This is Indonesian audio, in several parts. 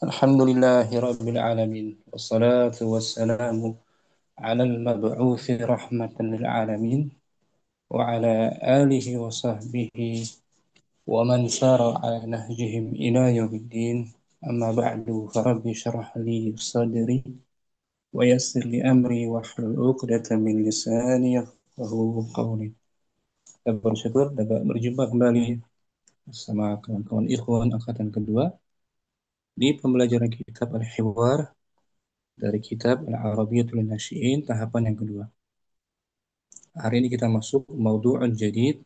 الحمد لله رب العالمين والصلاة والسلام على المبعوث رحمة للعالمين وعلى آله وصحبه ومن سار على نهجهم إلى يوم الدين. أما بعد فرب اشرح لي صدري ويسر لي أمري واحلل عقدة من لساني يفقهوا قولي. Kita bersyukur dapat berjumpa kembali bersama kawan-kawan ikhwan angkatan kedua di pembelajaran kitab Al-Hiwar dari kitab Al-Arabiyatul Nasyi'in tahapan yang kedua. Hari ini kita masuk maudu'un jadid,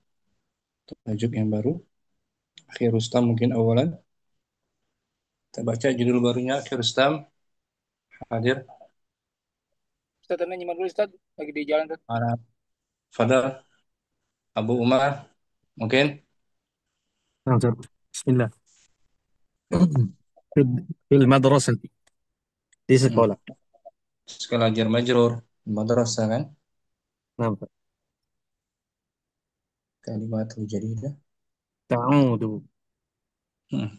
tajuk yang baru. Akhir Rustam mungkin awalan. Kita baca judul barunya Akhir Rustam. Hadir. Ustaz, tadi nyimak dulu Ustaz, lagi di jalan Ustaz. Ana Fadal Abu Umar mungkin. نعم أستاذ. بسم الله. في في المدرسة di Hmm. sekolah. Skala jar majrur madrasah kan, نعم Ustaz. kalimatul jadidah. تعود. Hmm.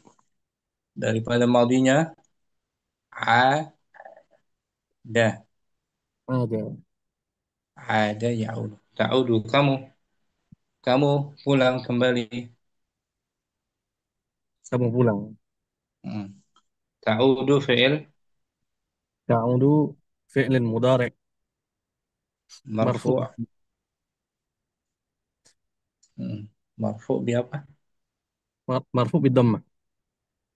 Daripada maudinya ada, ada. ada ya'udu, ta'udu kamu pulang kembali. kamu pulang. Hmm. Ta'udu fi'il تعود فعل مضارع مرفوع. marfu'. Hmm. Marfu' bi apa? مرفوع بالضمة.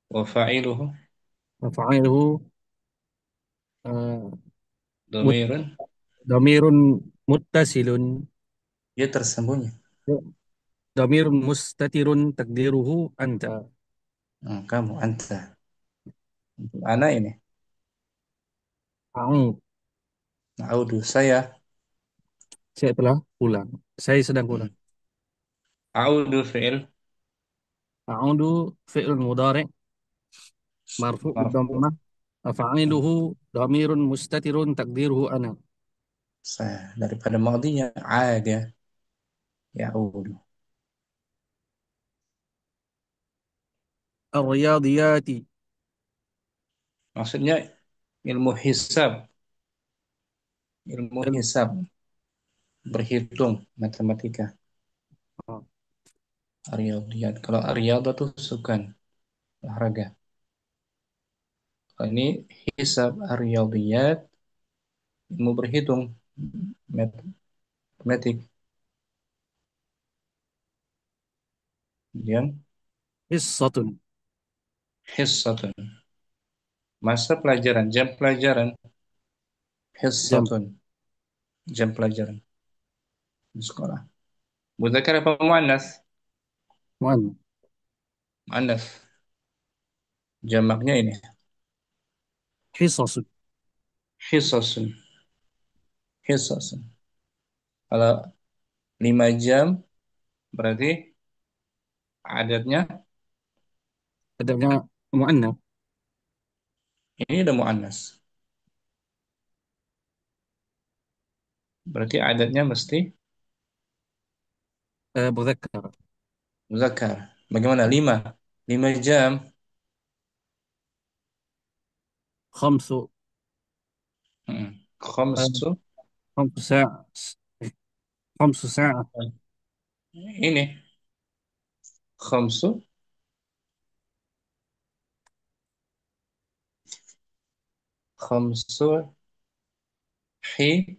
Wa fa'iluhu وفاعله آه، مت- dhamirun, ضمير متصل. dia tersembunyi. ضمير مستتر تقديره أنت. Kamu anta. Untuk anak ini أعود. audu saya. Saya telah pulang. Saya sedang Hmm. pulang. Audu fi'il أعود فعل مضارع مرفوع marfu'. بالضمة. Hmm. أفعله ضمير مستتر تقديره أنا. Saya daripada madinya ada yaudu. الرياضيات. Maksudnya ilmu hisab, ال- berhitung matematika. آه، Riyadiyat. Kalau riyadhah itu sukan olahraga. Kalau ini hisab riyadiyat, ilmu berhitung matematik. Kemudian حصة. hissatun, masa pelajaran, jam pelajaran. جمع. Hissatun, jam pelajaran di sekolah. Mudzakkar apa muannas? مؤنث. Muannas. Jamaknya ini حصص. hisasun. Hisasun. Kalau 5 jam berarti adatnya adanya مؤنث. ini udah muannas. Berarti adatnya mesti مذكر. muzakkar. Bagaimana? 5. 5 jam. خمس. آه، Khamsu. 5 ساعة. 5 ساعة. Ini khamsu. Khamsu hi.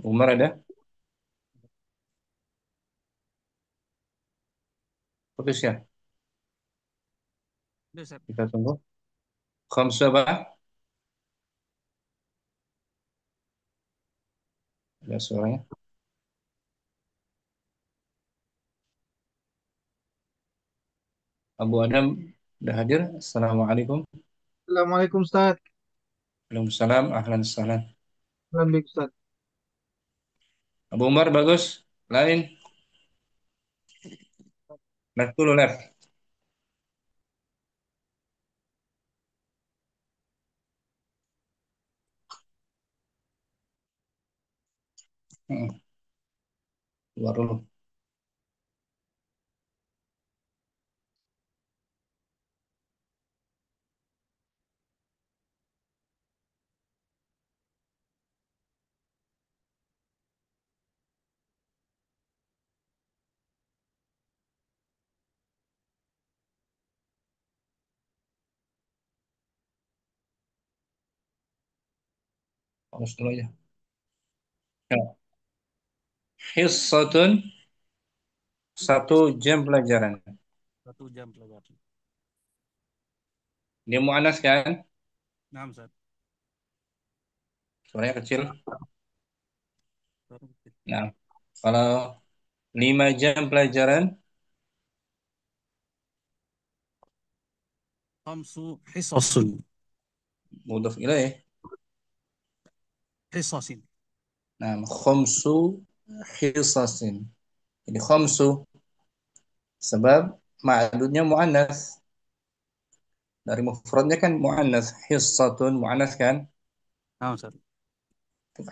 Umar ada? Putus ya? Ustaz. Kita tunggu. Khamsu apa? Ada suaranya. Abu Adam udah hadir. Assalamualaikum. Assalamualaikum Ustaz. Waalaikumsalam. Ahlan sahlan. Alhamdulillah Ustaz. Abu Umar bagus. Lain. Left dulu left. Keluar dulu. Harus dulu ya. Ya. Hissatun, 1 jam pelajaran. 1 jam pelajaran. Dia muannas kan? Nah, Ustaz. Suaranya kecil. Suara kecil. Nah, kalau 5 jam pelajaran, Khamsu hisasun. mudhaf ilaih. Hisasin. Nah, khomsu hisasin. Jadi khomsu sebab ma'dudnya muannas. Dari mufradnya kan muannas, hissatun muannas kan? Nah, Ustaz.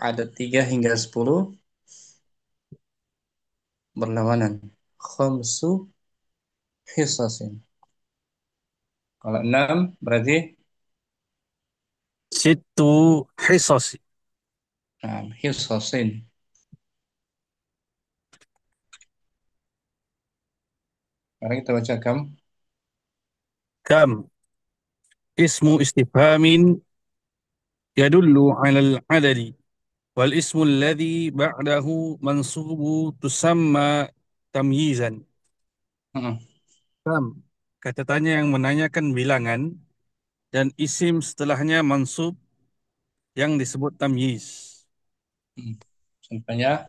Ada 3 hingga 10 berlawanan. Khamsu hisasin. Kalau 6 berarti Situ hisasi. hisasin. Sekarang kita baca kam. Kam. Ismu istifhamin yadullu ala al-adadi. Wal ismu alladhi ba'dahu mansubu tusamma tamyizan. Hmm, Kam. Kata tanya yang menanyakan bilangan dan isim setelahnya mansub yang disebut tamyiz. hmm. Contohnya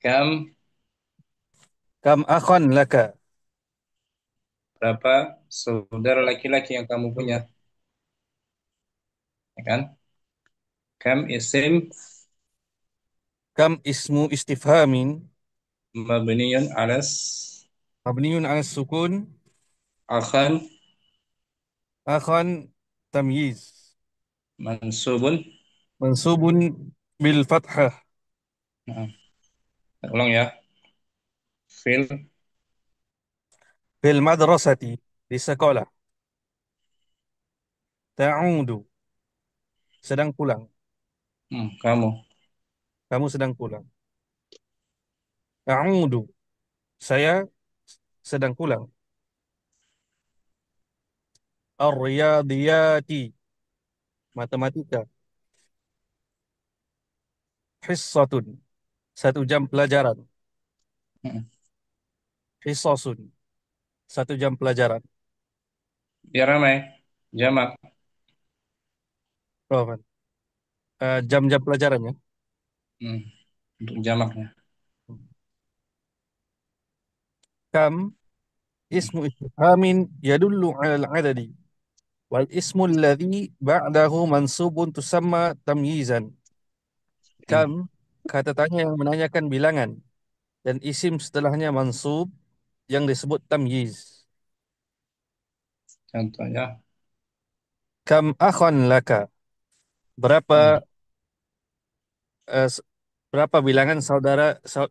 kam, Kam akhon laka. berapa saudara laki-laki yang kamu punya, ya kan? Kam isim Kam ismu istifhamin mabniyun alas mabniun ala sukun akan akhon tamyiz mansubun. mansubun bil fathah Nah, ulang ya. Fil, fil madrasati di sekolah. Ta'udu sedang pulang. kamu. Kamu sedang pulang. A'udu saya sedang pulang. Ar-riyadiyati matematika. Hissatun 1 jam pelajaran. Hmm. Hissasun 1 jam pelajaran. Biar ramai. Jamak. Oh, kan. Jam-jam pelajarannya. Hmm. Untuk jamaknya. Kam ismu istifhamin yadullu ala al-adadi. Wal ismu alladhi ba'dahu mansubun tusamma tamyizan. Hmm. Kam kata tanya yang menanyakan bilangan dan isim setelahnya mansub yang disebut tamyiz. Contohnya. Kam akhon laka? Berapa Hmm. eh, s- berapa bilangan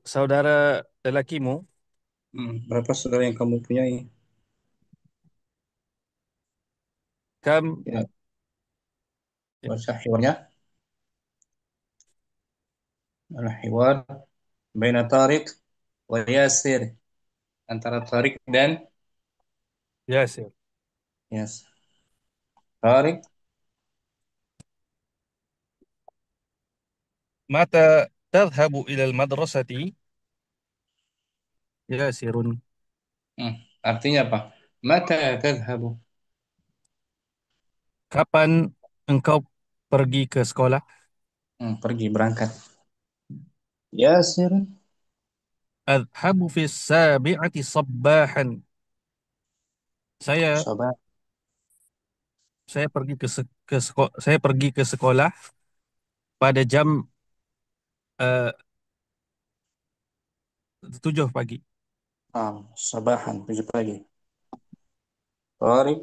saudara lelakimu? Berapa saudara yang kamu punyai? Kam Ya, ya, baca hiwarnya. Al-hiwar baina Tariq wa Yasir. Antara Tariq dan Yasir. Yasir. Tariq. Mata tadhhabu ila al-madrasati? Yasirun. Hmm. Artinya apa? Mata tadhhabu. Kapan engkau pergi ke sekolah? Pergi berangkat. Yasir. Adhabu fi sabi'ati sabbahan. Saya Sabar. saya pergi saya pergi ke sekolah pada jam 7 pagi. Sabahan. Pagi-pagi. Tariq.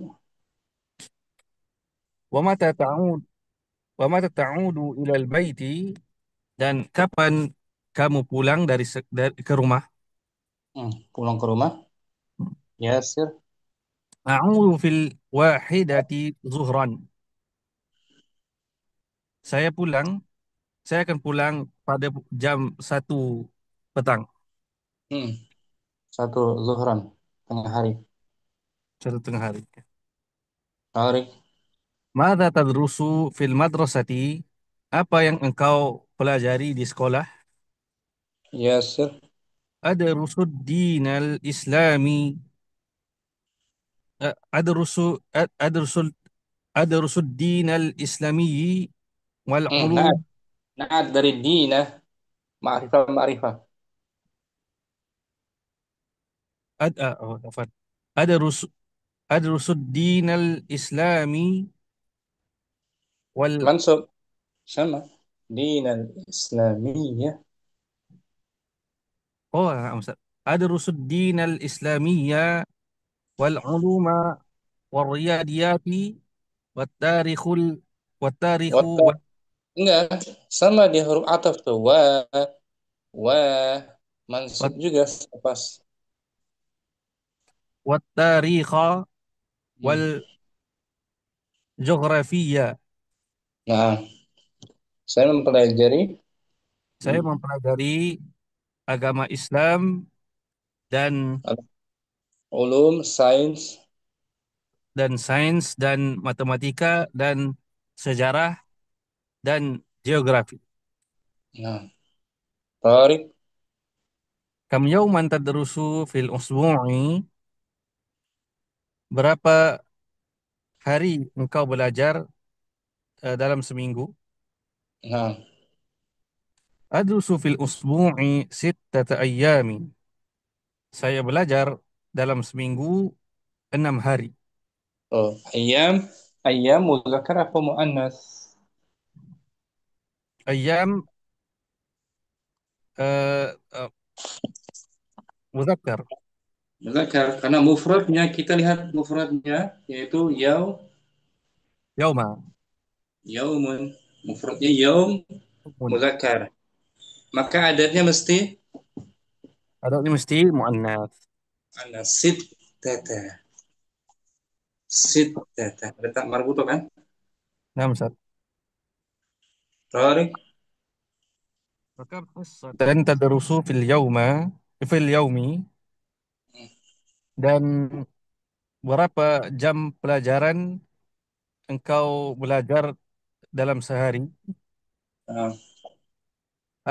Wa mata ta'ud wa mata ta'udu ila al-baiti dan kapan kamu pulang ke rumah? Pulang ke rumah. Yasir. A'udu fil wahidati zuhran. Saya pulang, saya akan pulang pada jam 1 petang, Hmm. 1 zuhran. Tengah hari. 1 tengah hari. Tariq. Mada tadrusu fil madrasati? Apa yang engkau pelajari di sekolah? ياسر. أدرس الدين الإسلامي. أدرس أدرس أدرس الدين الإسلامي نعت والعلوم. نعت dari dina ma'rifah ma'rifah. عفوا. أدرس أدرس الدين الإسلامي وال منصب sama دين الإسلامية. نعم أستاذ. أدرس الدين الإسلامي والعلوم والرياضيات والتاريخ والتاريخ Wat enggak sama di huruf ataf tuh wa mansub juga pas. والتاريخ Hmm. والجغرافيا. Nah, saya mempelajari Saya mempelajari agama Islam dan ulum sains. sains dan matematika dan sejarah dan geografi. Nah, Tarik. Kam yauman tadrusu fil usbu'i? Berapa hari engkau belajar dalam seminggu? Nah, Adrusu fil usbu'i sittata ayyamin. Saya belajar dalam seminggu 6 hari. oh, ayam muzakkar apa muannas? Ayyam eh, eh, muzakkar. Muzakkar karena mufradnya kita lihat mufradnya yaitu Yauma. yaumun. Mufradnya yaum Mun. muzakkar. Maka adatnya mesti Ada ini mesti muannas. ana sittata. Sittata. Ada tak marbuto kan? Nah, Ustaz. Tarik. Maka dan tadrusu fil yaumi, dan berapa jam pelajaran engkau belajar dalam sehari? Nah,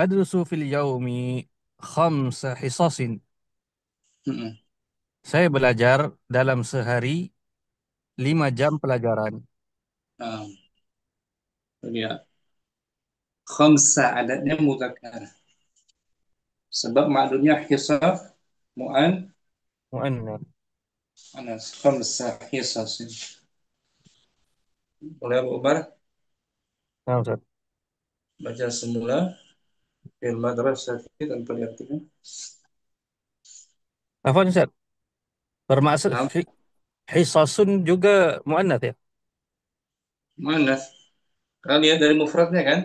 Adrusu fil yaumi khamsa hisasin. mm-mm. Saya belajar dalam sehari 5 jam pelajaran. Nah, itu dia. Khamsa adatnya muzakkar. Sebab maklumnya hisaf Muannas. anas khamsa hisasin. Boleh Abu Umar Nah, Ustaz. baca semula fil madrasah tanpa diartikan. Afwan, Ustaz. Bermaksud Nah, hisasun juga muannas ya? mana? Kalian lihat dari mufradnya kan?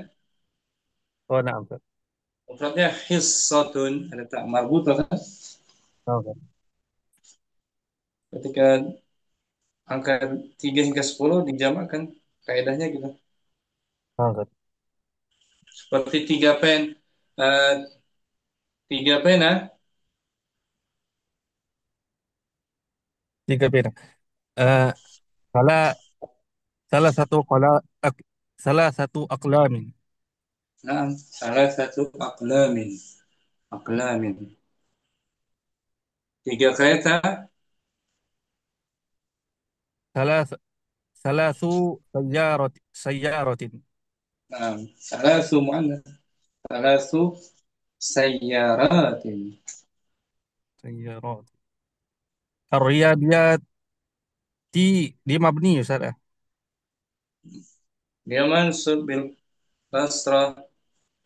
Oh, nah, Ustaz. Mufradnya hissatun, ada tak marbutah kan? Nah, Ustaz. Ketika angka 3 hingga 10 dijamakkan, kaidahnya gitu. Nah, Ustaz. Seperti eh, 3 pena, 3 pena. Eh, salah salah satu ak- salah satu aklamin. nah, salah satu aklamin, aklamin. 3 kereta, Salah Salasu sayyaratin. nah, salah semua, salah sayyaratin. Sayyarat. Ar-riyadiyat di mabni ya Ustaz. Dia mansub bil kasrah,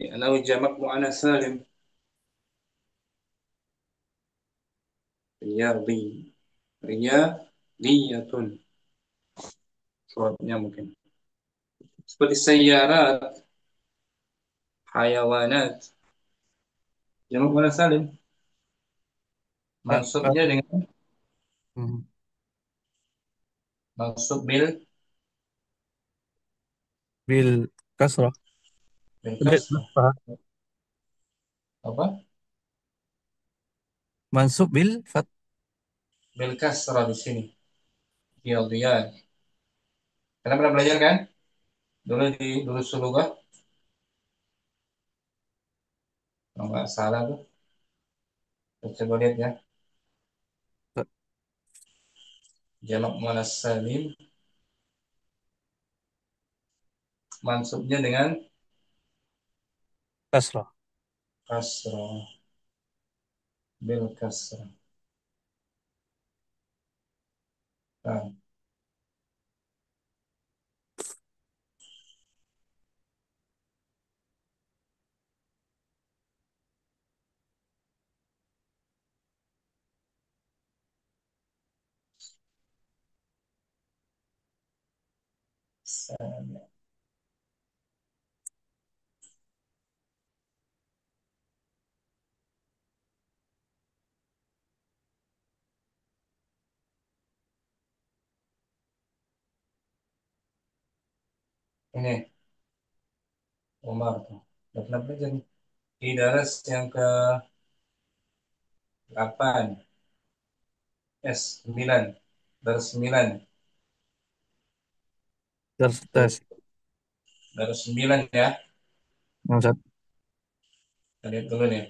لأنه jamak mu'annas salim. Riyadi, riyadiyatun, suratnya mungkin. Seperti sayyarat, hayawanat, jamak mu'annas salim. Ah, ah, Mansubnya dengan hmm. mansub Bil kasrah. bil Bil kasrah. fathah. Apa? Mansub bil fat. Bil kasrah di sini. Riyadiyat. Karena pernah belajar kan? Dulu di dulu sulugah. Kalau nggak salah tuh, coba lihat ya. Jamak muannas salim mansubnya dengan Kasrah. kasrah, bil kasrah. Nah, ini Umar tuh. Udah pernah belajar nih. Di daras yang ke 8 9, daras 9 tuh, Terus daras 9 ya. Ustaz. Kita lihat dulu nih.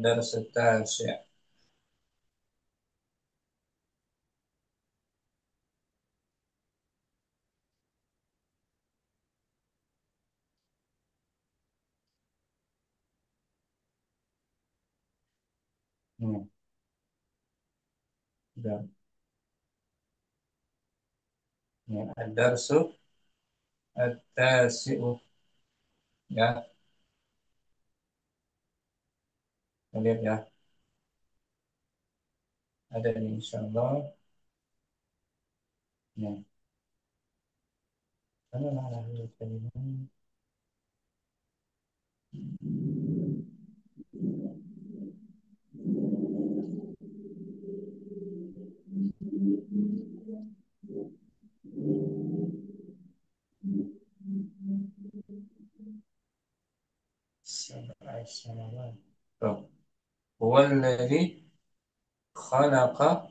Daras ya. Hmm. Udah. Ya, ad-darsu at-tasi'u ya. Kita lihat ya. Ada nih insyaallah. Ya. Karena malah sab'a samawat. Tuh. Huwallazi khalaqa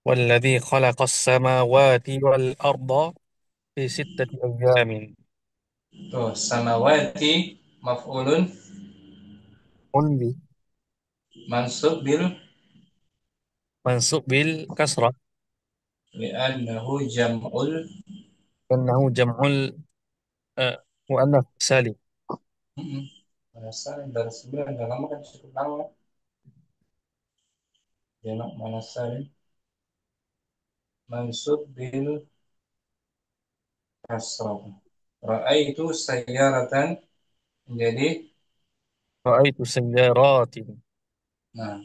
والذي خلق السماوات والأرض في 6 أيام. tuh samawati maf'ulun Undi. mansub bil منصوب بالكسرة li'annahu jam'ul لأنه جمع المؤنث سالم. Manasa dari 9 udah lama kan cukup lama. Jamak manasa mansub bil kasrah. Ra'aitu sayyaratan menjadi رأيت سيارات. nah,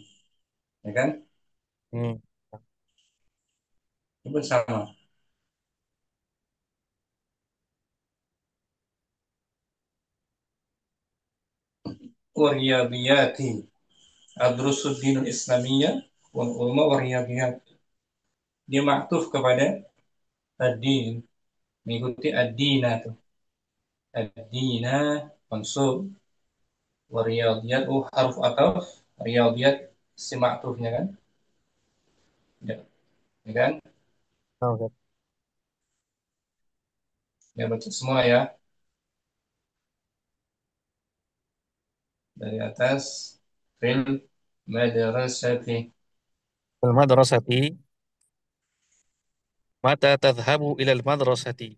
ya kan? Hmm. Itu sama. Wariyadiyati adrusul dinul islamiyah wal ulama wariyadiyat. Dia maktuf kepada ad-din, mengikuti ad-dina tuh. Ad-dina mansub wariyadiyat haruf ataf riyadiyat si maktufnya kan? Ya, ya kan? Oke. Ya baca semua ya dari atas fil madrasati. في المدرسة. متى تذهب إلى المدرسة؟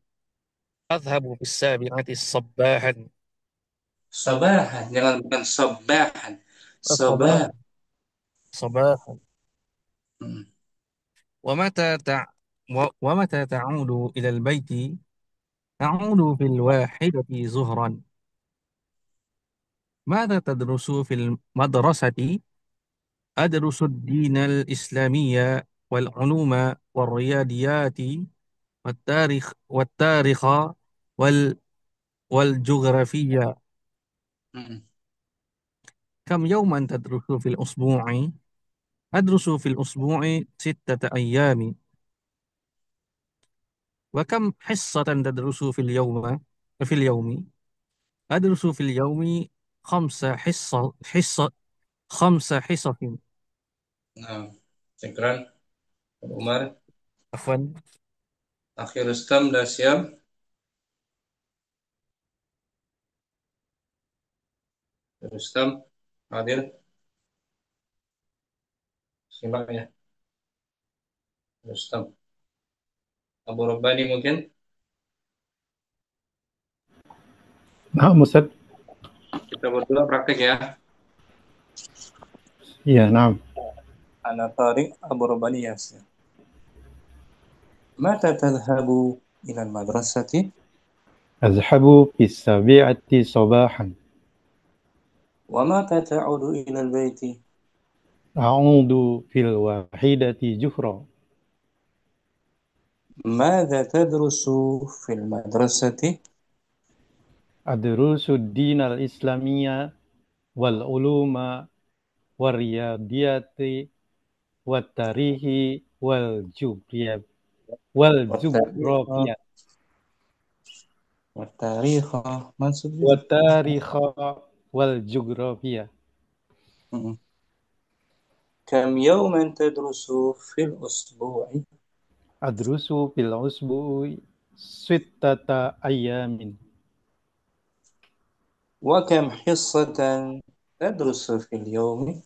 أذهب في 7 صباحا. Sabahan, jangan bukan sabahan. الصباح. Sabah. صباحا. Hmm. ومتى تع... ومتى تعود إلى البيت؟ أعود في 1 ظهرا. ماذا تدرس في المدرسة؟ أدرس الدين الإسلامي والعلوم والرياضيات والتاريخ وال والجغرافيا. Hmm. كم يوما تدرس في الأسبوع؟ أدرس في الأسبوع 6 أيام. وكم حصة تدرس في اليوم؟ أدرس في اليوم 5 حصص. Nah, syukran Umar. عفوا. Akhir Rustam dah siap. Rustam, hadir, simak ya, Rustam. Abu Rabbani mungkin, نعم أستاذ. kita berdua praktek ya. يا نعم. Ana Tariq, Abu Rabbani Yasir. Mata tadhabu ila madrasati? أذهب في 7 صباحا. Wa mata ta'udu ila al-baiti? أعود في 1 جهرا. ماذا تدرس في المدرسة؟ أدرس الدين الإسلامي والعلوم والرياضيات والتاريخ والجغرافيا والتاريخ والجغرافيا والتاريخ maksudnya. والتاريخ والجغرافيا. Mm-mm. كم يوما تدرس في الأسبوع؟ أدرس في الأسبوع 6 أيام. وكم حصة تدرس في اليوم؟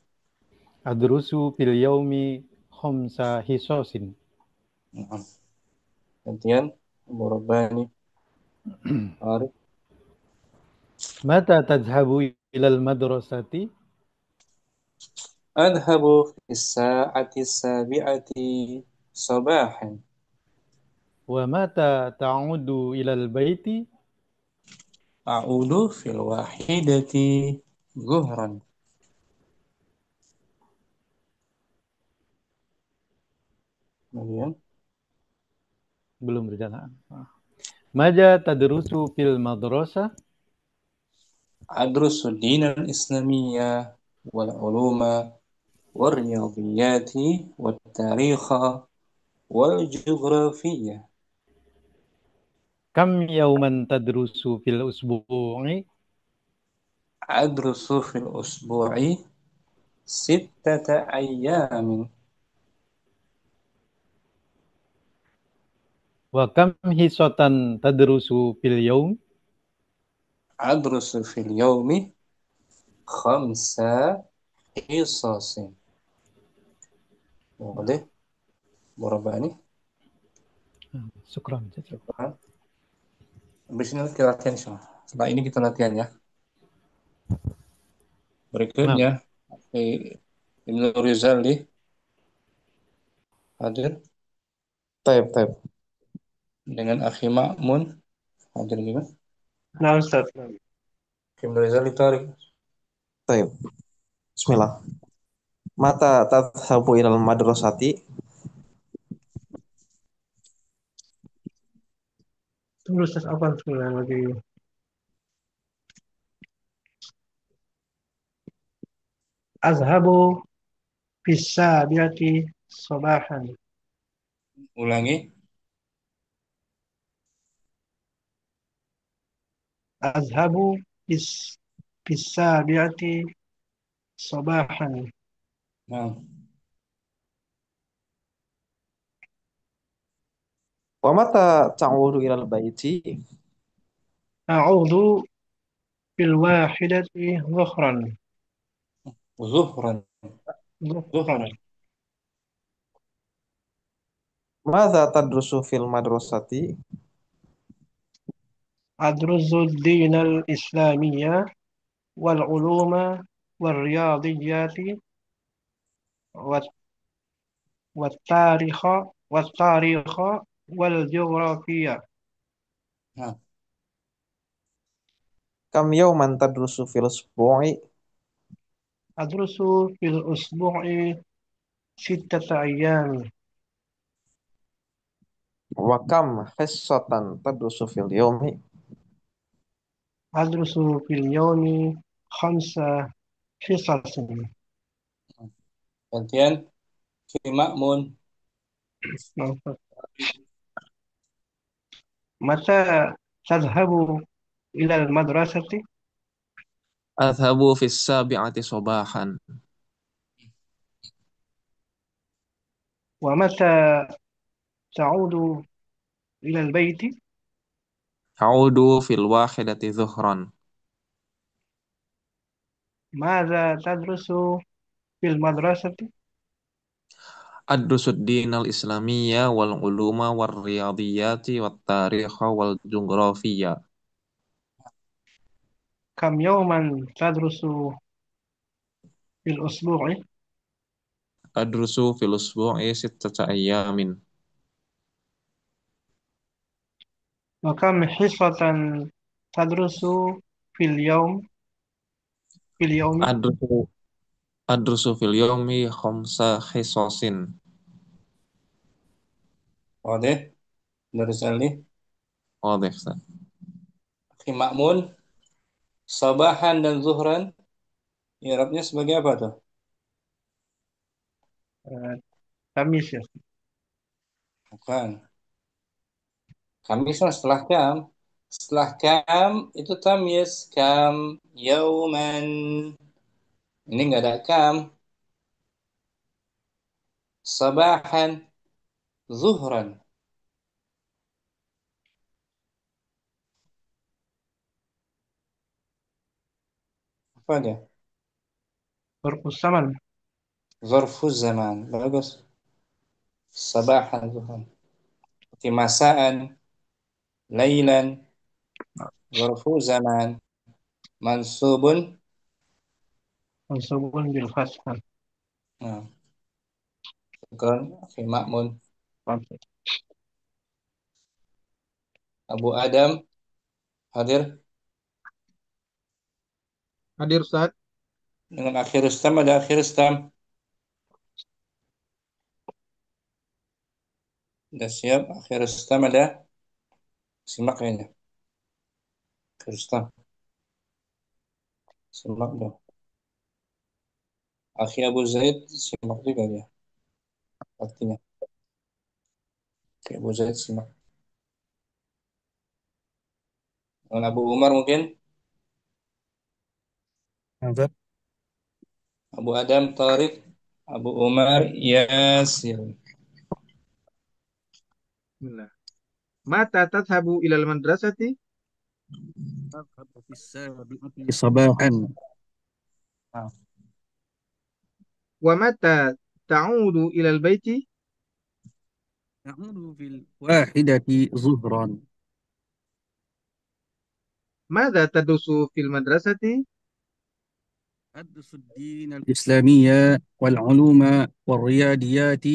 أدرس في اليوم 5 حصص. نعم. Gantian, Abu Rabbani, Arif. متى تذهب إلى المدرسة؟ أذهب في الساعة 7 صباحا. ومتى تعود إلى البيت؟ أعود في 1 ظهرا. Kemudian, belum berjalan. ماذا تدرس في المدرسة؟ أدرس الدين الإسلامية والعلوم والرياضيات والتاريخ والجغرافية. كم يوما تدرس في الأسبوع؟ أدرس في الأسبوع 6 أيام. وكم حصة تدرس في اليوم؟ أدرس في اليوم 5 حصص. واضح؟ مربعني. شكرا جزيلا. Syukran. Habis ini kita latihan insya Allah. Setelah ini kita latihan ya. نعم. Berikutnya, Ibnu Rizali hadir طيب طيب. dengan Akhi Ma'mun hadir juga. Nah, Ustaz. Ibnu Rizali tarik. طيب. بسم الله. متى تذهب إلى المدرسة؟ Tunggu Ustaz, apa sebenarnya lagi? Azhabu bisabiati sobahan. Ulangi. Azhabu bisabiati sobahan. Nah, ومتى تعود إلى البيت؟ A'udhu bil wahidati zuhran. Zuhran. Zuhran. Zuhran. ماذا تدرس في المدرسة؟ Adruzu din al-islamiyya wal uluma wal riyadiyati wat tarikha wal geografia. Nah, كم يوما تدرس في الأسبوع؟ Adrusu fil usbu'i sittata ayyam. وكم حصة تدرس في اليوم؟ Adrusu fil yawmi khamsa hisasin. gantian Akhi Ma'mun. Mata tadhhabu ila al-madrasati? أذهب في 7 صباحا. Wa mata ta'udu ila al-bayti? أعود في 1 ظهرا. ماذا تدرس في المدرسة؟ أدرس الدين الإسلامية والعلوم والرياضيات والتاريخ والجغرافيا. كم يوما تدرس في الأسبوع؟ أدرس في الأسبوع 6 أيام. وكم حصة تدرس في اليوم في اليوم؟ أدرس أدرس في اليوم 5 حصص. واضح dari Ali واضح Ustaz. Akhi Ma'mun, sabahan dan zuhran i'rabnya sebagai apa tuh? آه، خميس يا أخي. Bukan. Kamis kan setelah kam. Setelah kam itu tamyiz kam yauman. Ini nggak ada kam. Sabahan zuhran. Apa aja? ظرف الزمن. Zarfuz zaman. Bagus. Sabahan zuhran. Seperti masaan, lailan, zarfuz zaman, mansubun. منصوب بالفتح. Nah, syukran, Akhi Ma'mun. Abu Adam hadir Hadir Ustaz. dengan akhir stam, ada akhir stam. Sudah siap akhir stam ada. Simak kayaknya. Akhir stam. Simak dong. Akhi Abu Zaid simak juga dia. Artinya. Akhi Abu Zaid simak. Dengan Abu Umar mungkin. Ustaz. Abu Adam Tariq. Abu Umar Yasir. Bismillah. Mata tadhabu ilal madrasati? أذهب في السابعة صباحا. Wa mata ta'udu ilal baiti? أعود في الواحدة ظهرا. Mada tadrusu fil madrasati? أدرس الدين الإسلامية والعلوم والرياضيات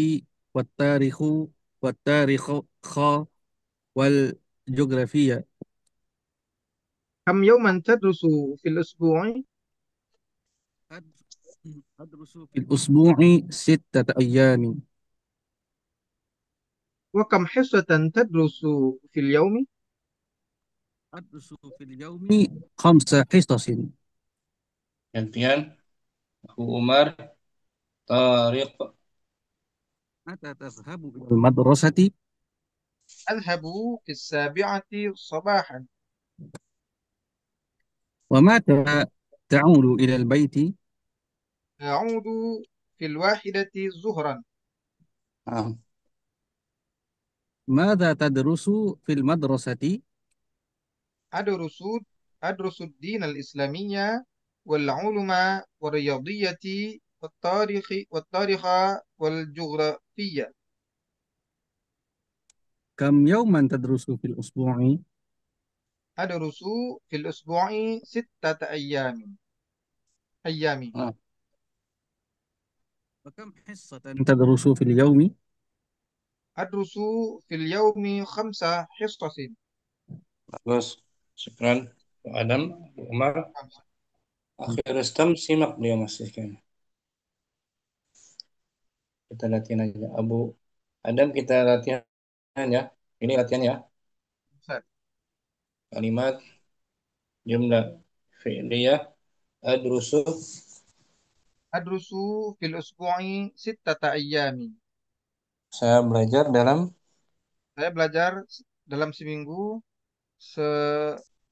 والتاريخ والتاريخ والجغرافيا. Kam yawman tadrusu fil usbu'i? أدرس في الأسبوع 6 أيام. Wa kam hissatan tadrusu fil yawmi? أدرس في اليوم 5 حصص. Gantian. Abu Umar Tariq. متى تذهب إلى المدرسة؟ Adhabu fis sabi'ati sabahan. ومتى تعود إلى البيت؟ A'udu fil wahidati zuhran. Nah, ماذا تدرس في المدرسة؟ Adrusu adrusu din al-islamiyya wal uluma wal riyadiyati wat tarikha wal jughrafiyya. كم يوما تدرس في الأسبوع؟ Adrusu fil usbu'i sittata ayyami. nah, وكم حصة تدرس في اليوم؟ Adrusu fil yawmi khamsa hissasin. bagus. Syukran. Abu Adam, Abu Umar. Akhir stam simak dia masih kayaknya. Kita latihan aja. Abu Adam kita latihan ya. Ini latihan ya. Ustaz. Kalimat jumlah fi'liyah adrusu. Adrusu fil usbu'i sittata ayyami. Saya belajar dalam Saya belajar dalam seminggu se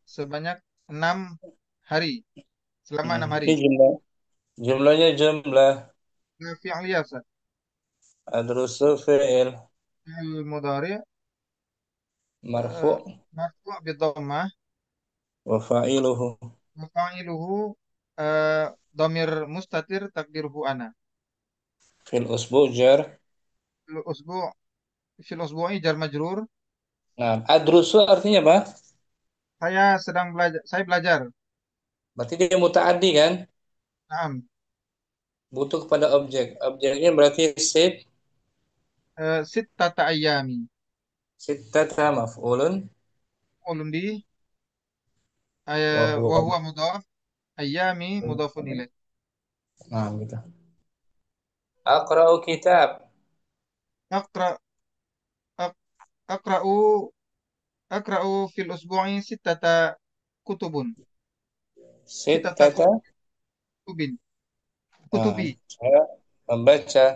sebanyak 6 hari. Selama 6 hari. ini jumlahnya jumlah Fi'liyah Ustaz. adrusu fi'il Fi'il mudhari' marfu' marfu' bi dhammah wa fa'iluhu wa fa'iluhu domir mustatir takdiruhu ana. Fil usbu jar. Fil usbu fil usbu'i jar majrur. Nah, adrusu artinya apa? Saya belajar. Berarti dia mutaaddi kan? Naam. Butuh kepada objek. Objeknya berarti Sittata ayyami. sittata maf'ulun Ulun bi wa wa huwa. huwa mudhaf. Ayyami mudhafun ilaih. Nah, gitu. Aqra'u kitab. Aqra aq- aqra'u aqra'u fil usbu'i kutubun. Sittata Sittata. kutubin. Nah, Kutubi. saya membaca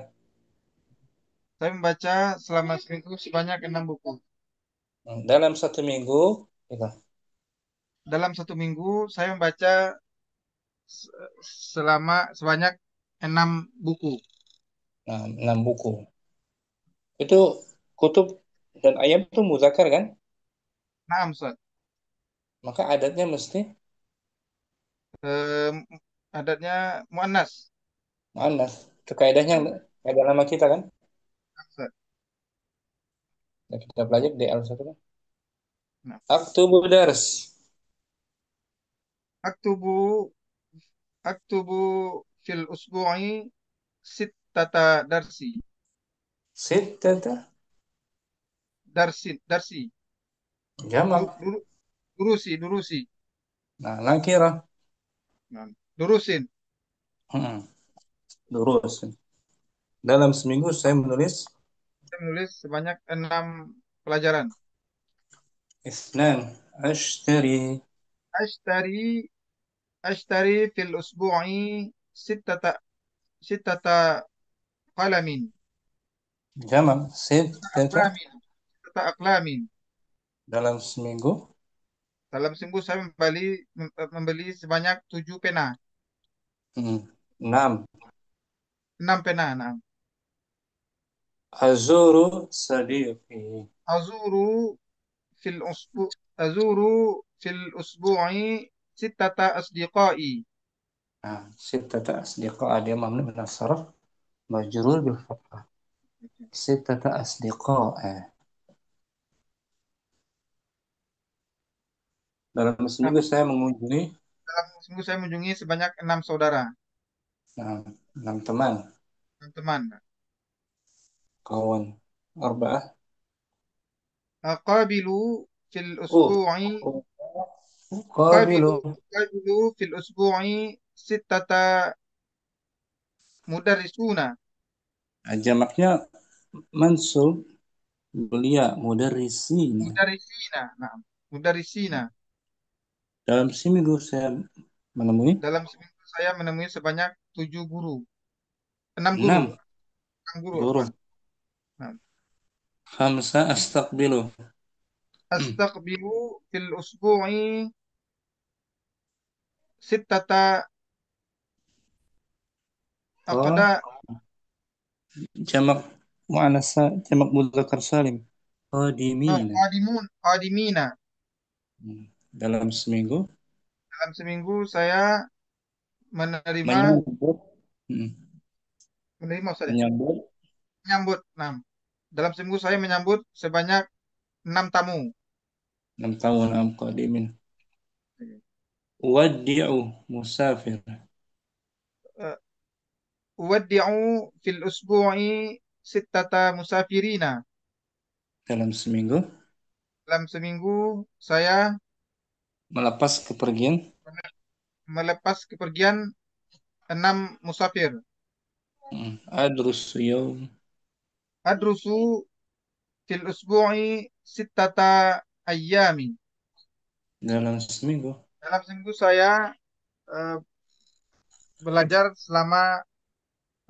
Saya membaca selama seminggu sebanyak 6 buku. dalam satu minggu. Gitu. Dalam satu minggu saya membaca se- sebanyak 6 buku. Nah, 6 buku. Itu kutub dan ayam itu muzakkar kan? Naam, Ustaz. Maka adatnya mesti Em, Adatnya muannas. muannas. Itu kaidahnya kaidah nama kita kan? Ustaz. Yang kita pelajari di Al-1 kan? Nah, Aktubu dars. aktubu aktubu fil usbu'i sittata darsi. Sittata Darsi. jamak. Durusi. Nah, nakirah. Nah, durusin. Hmm. Durus. Dalam seminggu saya menulis Saya menulis sebanyak 6 pelajaran. isnan. Ashtari. Ashtari Ashtari fil usbu'i sittata qalamin. Jamak. Sittata. Aqlamin. Sittata aqlamin. Dalam seminggu. Dalam seminggu saya membeli sebanyak 7 pena. Hmm. 6. 6 pena. Nah. Azuru sadiqi. Azuru fil usbu Azuru fil usbu'i sittata asdiqai. Nah, sittata asdiqa dia mamnu min as-sarf majrur bil fathah. Sittata asdiqa. Dalam Nah, seminggu saya mengunjungi dalam seminggu saya mengunjungi sebanyak 6 saudara, nah, 6 teman, teman. kawan, arba'ah. Qabilu fil Oh, usbu'i qabilu. qabilu fil usbu'i sittata mudarrisuna. Nah, jamaknya mansub belia mudarrisina. Mudarrisina. Nah, mudarrisina. Dalam seminggu saya menemui Dalam seminggu saya menemui sebanyak 7 guru. 6 guru. 6 6 guru, guru. Afwan. Nah, Khamsa astaqbilu. astaqbilu fil usbu'i sittata Oh, aqda jamak muannas jamak mudzakkar salim. Qadimina. qadimina. Dalam seminggu Dalam seminggu saya menerima menyambut. Hmm. menerima saja. Menyambut Menyambut. Nah, dalam seminggu saya menyambut sebanyak 6 tamu. 6 tahun am qadimin. Uwaddi'u musafir. Eh, Uwaddi'u fil usbu'i sittata musafirina. Dalam seminggu Dalam seminggu saya melepas kepergian melepas kepergian 6 musafir. adrus yaum. Adrusu fil usbu'i sittata ayyami. Dalam seminggu Dalam seminggu saya eh, belajar selama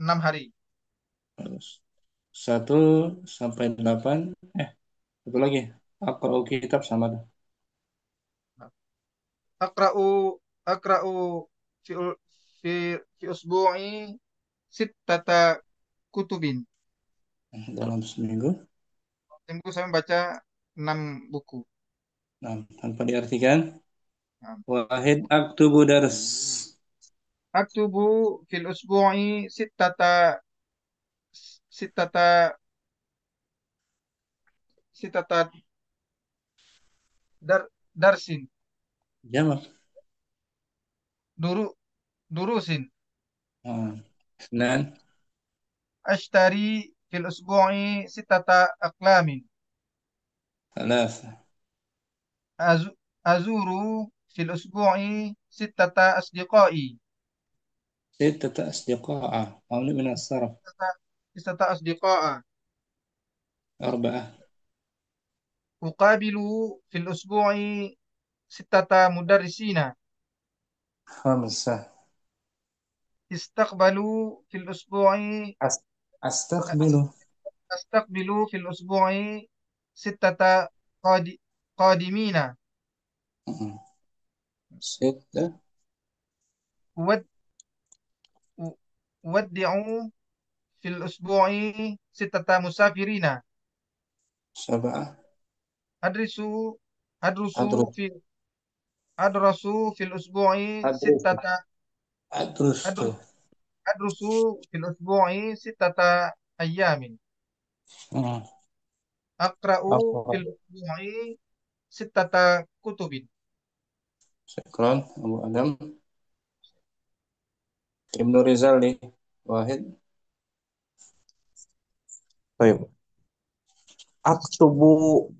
6 hari. harus 1 sampai 8. Satu lagi Aqra'u kitab sama tuh. Akra'u akra'u fi fi fi usbu'i sittata kutubin. Dalam seminggu Seminggu saya membaca 6 buku. nah, tanpa diartikan Nah, wahid aktubu dars. aktubu fil usbu'i sittata sittata dar darsin Jamak. duru durusin. Eثنان. Ashtari fil usbu'i sittata aqlamin. ثلاثة. Azu azuru fil usbu'i sittata asdiqai. ستة أصدقاء. ممنوع من الصرف. Sittata asdiqa'a. أربعة. Uqabilu fil usbu'i sittata mudarrisina. خمسة. Istaqbalu fil usbu'i أس- أستقبل. astaqbilu fil usbu'i sittata qadimina. ستة. Uwad uwaddi'u fil usbu'i sittata musafirina. سبعة. Adrisu adrusu أدرس. fi adrasu fil usbu'i أدرس. sittata أدرس. adru, adrusu fil usbu'i sittata ayyamin. أمم. Aqra'u أقرأ. fil usbu'i sittata kutubin. شكرا أبو أدم. ابن رزالي. واحد. طيب aktubu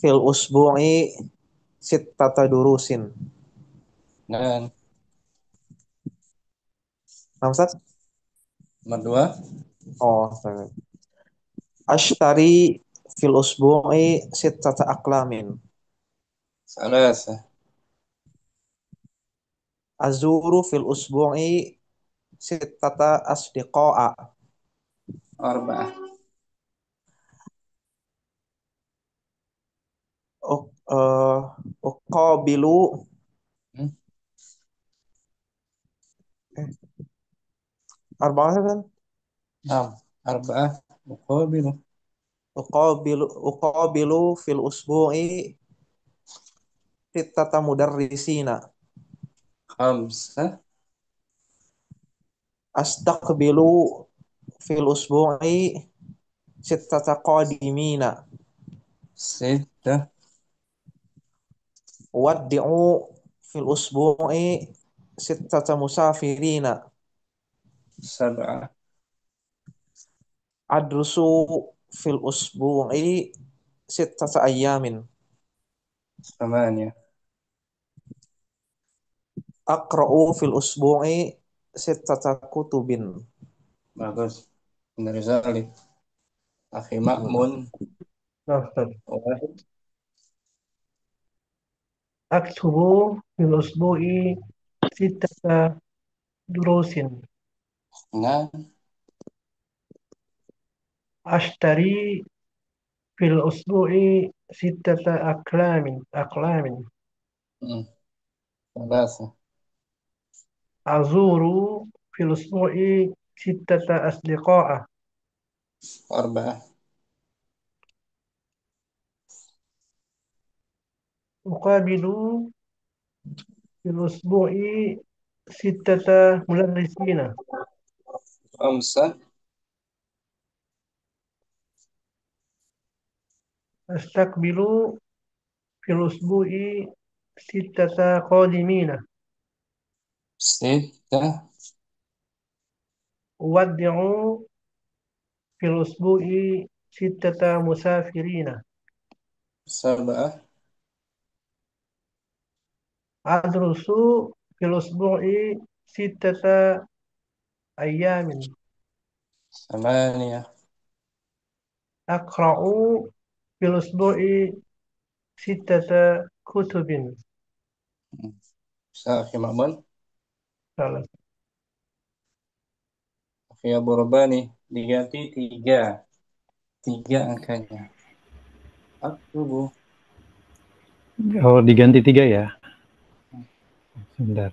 fil usbu'i sittata durusin. اثنان. Nah, Ustaz? nomor dua. Oh, sorry. Ashtari fil usbu'i sittata aqlamin. ثلاثة. Azuru fil usbu'i sittata asdiqa'a. أربعة. Uqabilu أمم. arba'ah kan? نعم. أربعة. مقابل. Uqabilu fil usbu'i sittata mudarrisina. خمسة. Astaqbilu fil usbu'i sittata qadimina. ستة. Waddi'u fil usbu'i sittata musafirina. سبعة. Adrusu fil usbu'i sittata ayyamin. ثمانية. Aqra'u fil usbu'i sittata kutubin. bagus. Ibn Rizali. أخي مأمون. Nah, Ustaz. واحد. Aktubu fil usbu'i sittata durusin. اثنان. Ashtari fil usbu'i sittata aqlamin. أمم. ثلاثة. Azuru fil usbu'i sittata asdiqa'a. أربعة. Uqabilu fil usbu'i sittata mudarrisina. خمسة. Astaqbilu fil usbu'i sittata qadimina. ستة. Uwaddi'u fil usbu'i sittata musafirina. سبعة. Adrusu fil usbu'i sittata ayyamin. ثمانية. Aqra'u fil usbu'i sittata kutubin. أخي مأمون. Salah. أخي Abu Rabani. Diganti tiga. Tiga angkanya. Aktubu. Oh, diganti 3 ya. Sebentar.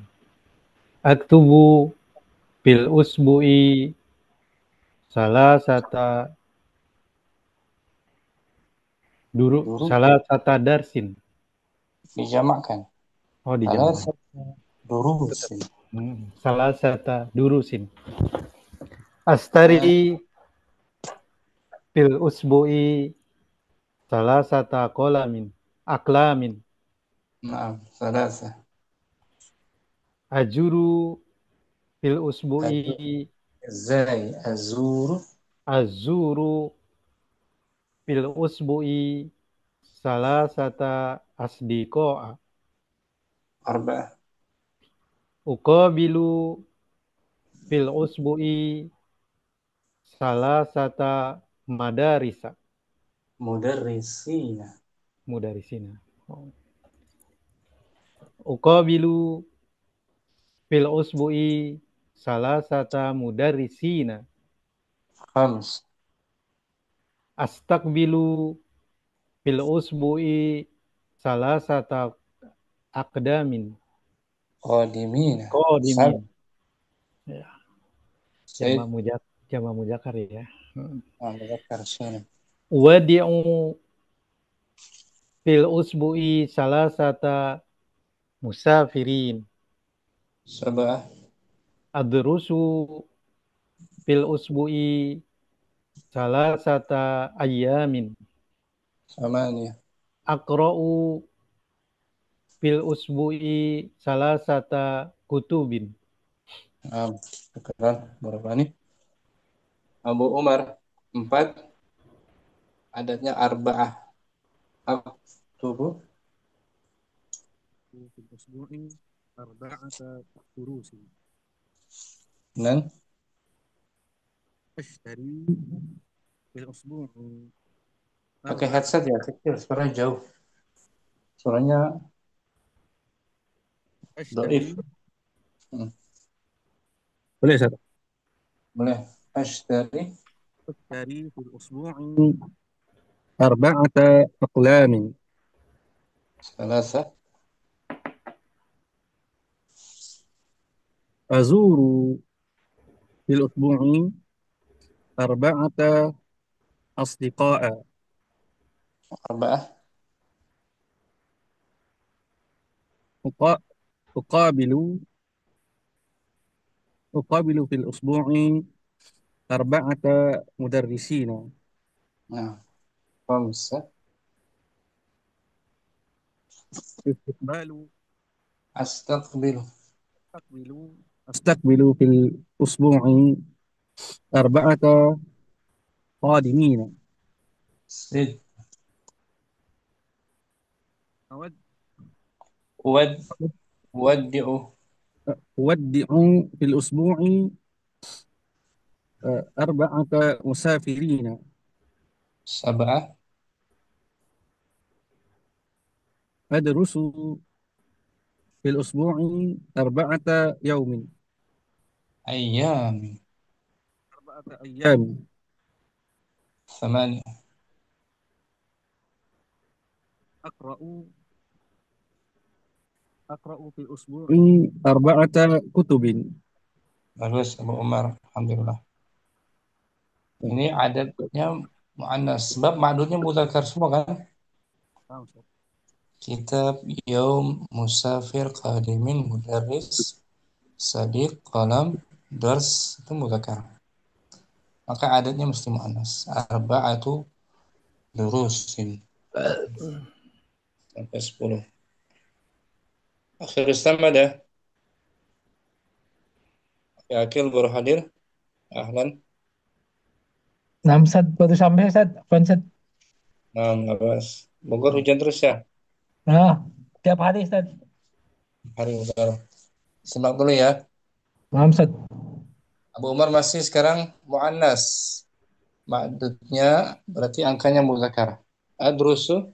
Aktubu bil usbu'i salasata Duru. salasata darsin. Dijamakkan. Oh, dijamak. Salasata durusin. Salasata durusin. Ah, Astari fil usbu'i salasata aklamin. نعم ثلاثة. Ajuru fil usbu'i إزاي أزور azuru fil usbu'i salasata asdiqo'a. أربعة. Uqabilu fil usbu'i salasata madarisa. مدرسين. Mudarisina. Uqabilu fil usbu'i salasata mudarisina. خمس. Astaqbilu fil usbu'i salasata aqdamin. قادمين. سبع. Qadimin. Ya, سيد. jama muzakkar ya. مذكر سالم. Wadi'u fil usbu'i salasata musafirin. سبعة. Adrusu fil usbu'i salasata ayyamin. ثمانية. Aqra'u fil usbu'i salasata kutubin. نعم شكرا. berapa nih? Abu Umar 4, adatnya arba'ah. Aktubu. في الأسبوع 4 دروس. Dan أشتري في الأسبوع pakai 4. headset ya, kecil, suaranya jauh. Suaranya doif. أشتري boleh Ustaz? Boleh. Ashtari أشتري في الأسبوع 4 أقلام. salasa. أزور في الأسبوع 4 أصدقاء. Arba'ah. أقا- أقابل أقابل في الأسبوع 4 مدرسين. Nah, khamsa. استقبال Astaqbilu. أستقبل أستقبل في الأسبوع 4 قادمين. Sid. أود Wad. Waddi'u. أودع في الأسبوع 4 مسافرين. Sab'ah. أدرس في الأسبوع 4 يوم. Ayyami. 4 أيام. Thamani. أقرأ أقرأ في الأسبوع 4 كتب. Bagus Abu Umar. Alhamdulillah. Ini adatnya mu'annas. Sebab ma'dudnya mudzakkar semua kan? Kitab, yaum, musafir, qadimin, mudarris, sadiq, qalam, dars, itu mudzakkar. Maka adatnya mesti mu'annas. Arba'atu durusin. Sampai 10. Akhir Islam ada. Akil baru hadir. Ahlan. Nah, Ustaz, baru sampai Ustaz. Apaan, Ustaz? Nah, Abbas. Bogor hujan terus ya? Nah, tiap hari Ustaz. Hari utara. Simak dulu ya. Nah, Ustaz. Abu Umar masih sekarang mu'annas. Ma'dudnya berarti angkanya mudzakkar. Adrusu.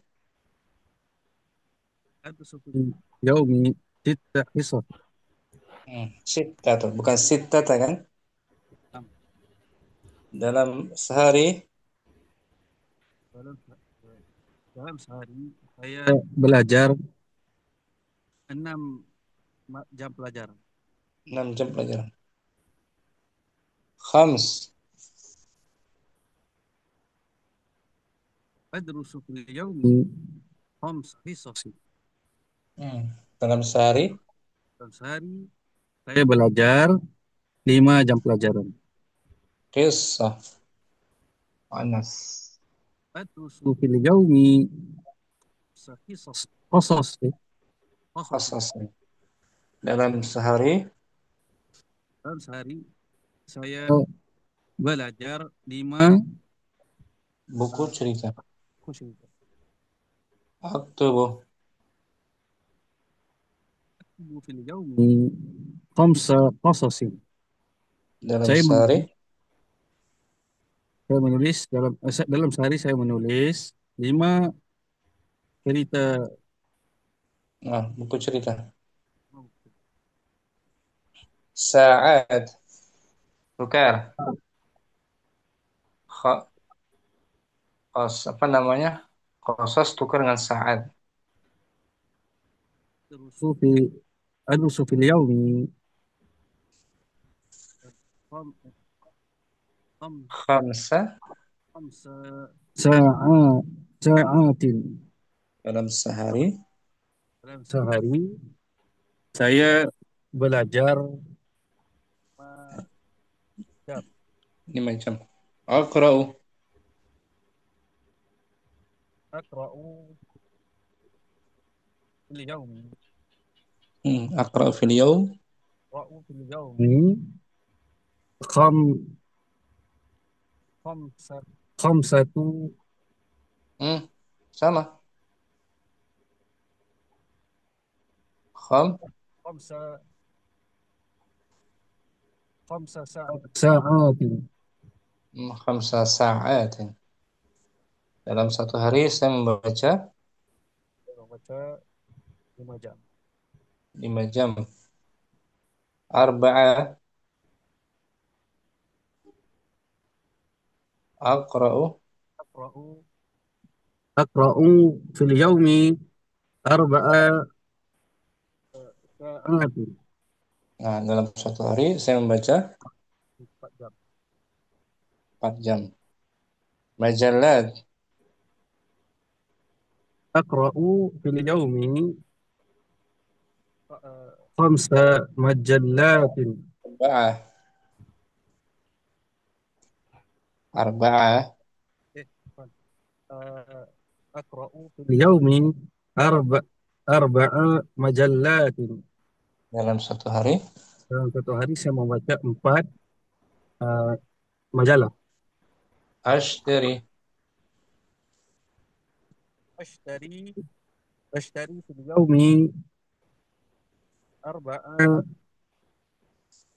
أدرس في اليوم 6 حصص. Sitta tuh. Bukan sitta kan? Dalam sehari dalam dalam sehari saya belajar 6 jam pelajaran. 6 jam pelajaran. Khams. أدرس في اليوم 5 حصص. Dalam sehari Dalam sehari Saya belajar 5 jam pelajaran. Qissah. Anas. Adrusu fil yaumi qisas. Qasas. Qasas. Qasas. Dalam sehari Dalam sehari saya belajar 5 buku cerita. kursus. Aktubu. Fil yaumi khamsa qasasin. Dalam Saya sehari menulis dalam sehari saya menulis 5 cerita. buku cerita. Sa'ad. Tukar. Apa namanya? Qasas tukar dengan sa'ad. Adrusu fil yaumi kham- kham- Khamsa. khamsa sa'a- sa'atin. Dalam sehari Dalam sehari saya belajar 5 jam. 5 jam. Aqra'u. Aqra'u fil yaumi. Aqra'u fil yawm. Aqra'u fil yaumi kham khamsa khamsatu Sama. Kham. khamsa khamsa sa'atin. Khamsa sa'atin. Dalam satu hari saya membaca Saya membaca 5 jam. 5 jam. Arba'a. Aqra'u. Aqra'u Aqra'u fil yaumi arba'a sa'atin. Dalam satu hari saya membaca 4 jam. 4 jam. Majallat. Aqra'u fil yaumi khamsa majallatin. Arba'ah. Arba'ah. Aqra'u fil yaumi arba'a majallatin. Dalam satu hari Dalam satu hari saya membaca 4 majalah. ashtari. Ashtari Ashtari fil yaumi arba'a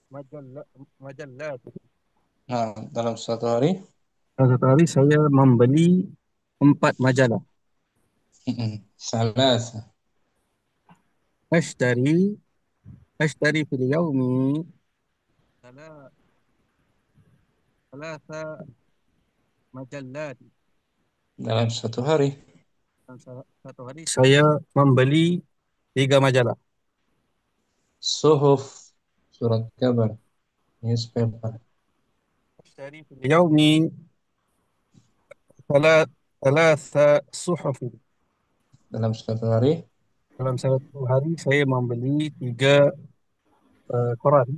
majallat. Dalam satu hari Dalam satu hari saya membeli 4 majalah. salasa. Ashtari Ashtari fil yaumi thalatha majallat. Dalam satu hari Dalam satu hari saya membeli 3 majalah. suhuf. Surat kabar. Newspaper. Ashtari fil yaumi thalatha suhuf. Dalam satu hari Dalam satu hari saya membeli 3 koran.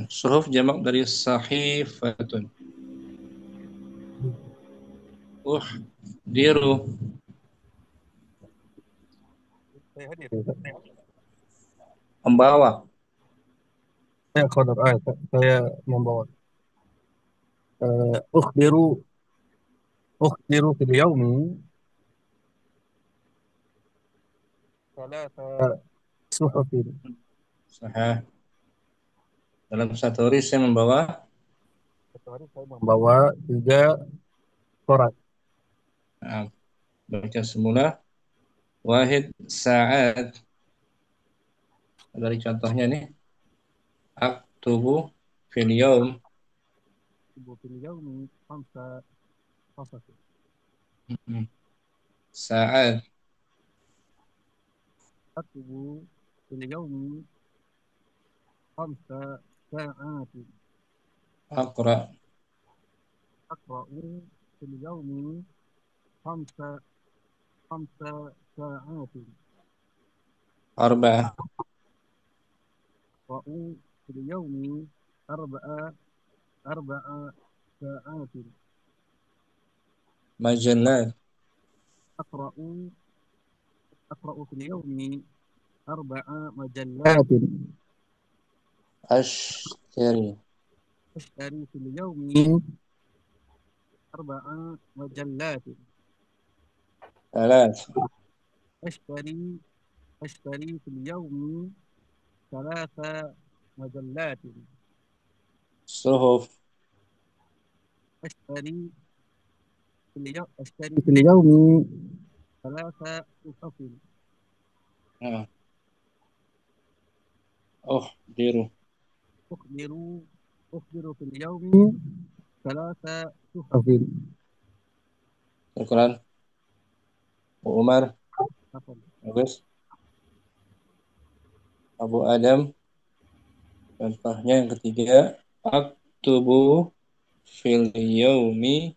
suhuf jamak dari sahifatun. Diru. Saya hadir. Membawa. Saya membawa. Ukhbiru fil yaumi thalatha suhuf. Sahih. Dalam satu hari saya membawa Satu hari saya membawa 3 koran. baca semula wahid sa'at. Dari contohnya nih aktubu fil yaum Fil yaumi khamsa qasas. sa'at. Aktubu fil yaumi khamsa sa'atin. Aqra. Aqra'u fil yaumi khamsa sa'atin. Arba'ah. أقرأ في اليوم أربع ساعات. مجلات. أقرأ أقرأ في اليوم 4 مجلات. أشتري. أشتري في اليوم 4 مجلات. 3. أشتري أشتري في اليوم 3 مجلات. صحف. أشتري في اليوم 3 صحف. أحضر. أخبر أخبر في اليوم 3 صحف. شكرا. وعمر. تفضل. Bagus. Abu Adam. Contohnya yang ketiga. Aktubu fil yaumi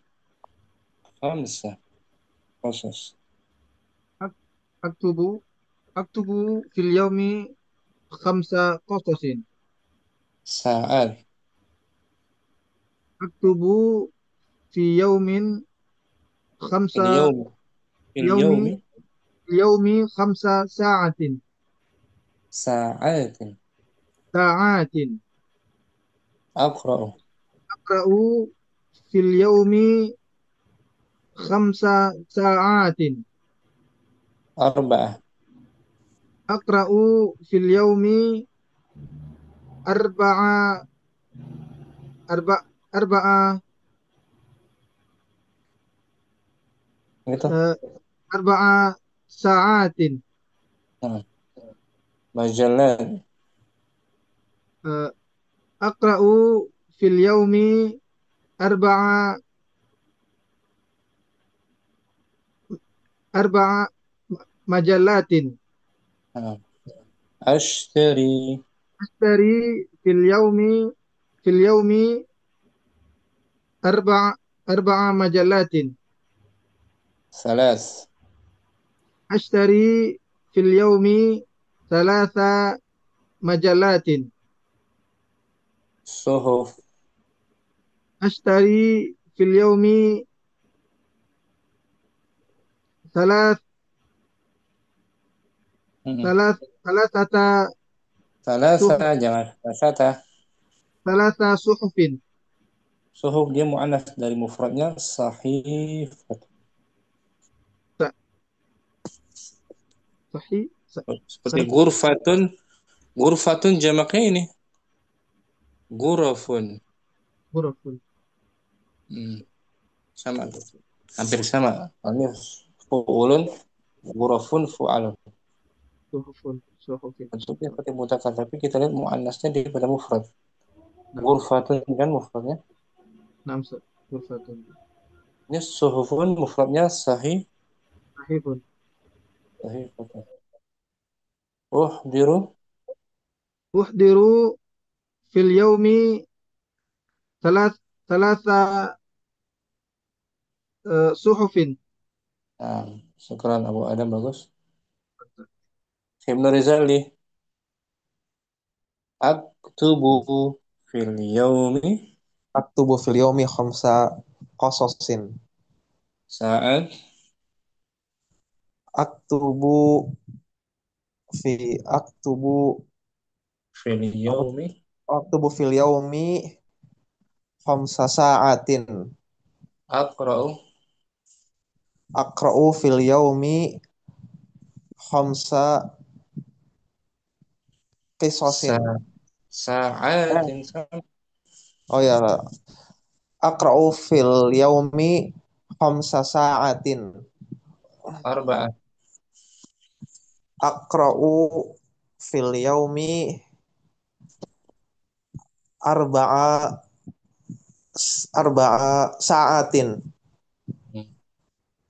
khamsah qasas. أكتب أكتب في اليوم 5 قصص. Sa'al. أكتب في يوم Fil 5 yaumi. Fil يوم yaumi. يوم 5 ساعات. Sa'atin. ساعات. Aqra'u. أقرأ في اليوم 5 ساعات. Arba'ah. أقرأ في اليوم 4 أربع 4 Gitu. 4 ساعات. Nah, majalah. آه، أقرأ في اليوم 4 مجلات. Nah, ashtari. أشتري في اليوم 4 مجلات. Salas. أشتري في اليوم 3 مجلات. Suhuf. أشتري في اليوم 3 Mm-mm. 3 Salasa, صحف. jangan salasata. 3 صحف. Suhuf dia mu'annas dari mufradnya sahifat. صحيح. Seperti gurfatun. Gurfatun jamaknya ini. Gurafun. غرف. Hmm, sama. Hampir sama. Ini fu'ulun, gurafun, fu'alun. صحف. Bentuknya seperti mutakan, tapi kita lihat mu'annasnya daripada mufrad. نعم. Gurfatun kan mufradnya. نعم. غرفة. Ini suhufun mufradnya صحيح. sahifatun. Uhdiru. أحضر في اليوم 3 صحف. Nah, syukran Abu Adam, bagus. Ibnu Rizali. Aktubu fil yaumi Aktubu fil yaumi khamsa qasasin. saat Aktubu aktubu fil apa? yaumi Aktubu fil yaumi khamsa sa'atin. aqra'u Aqra'u fil yaumi khamsa qisasin. sa sa'atin sa- Oh ya, aqra'u fil yaumi khamsa sa'atin. arba'ah Aqra'u fil yaumi arba'a arba'a sa'atin.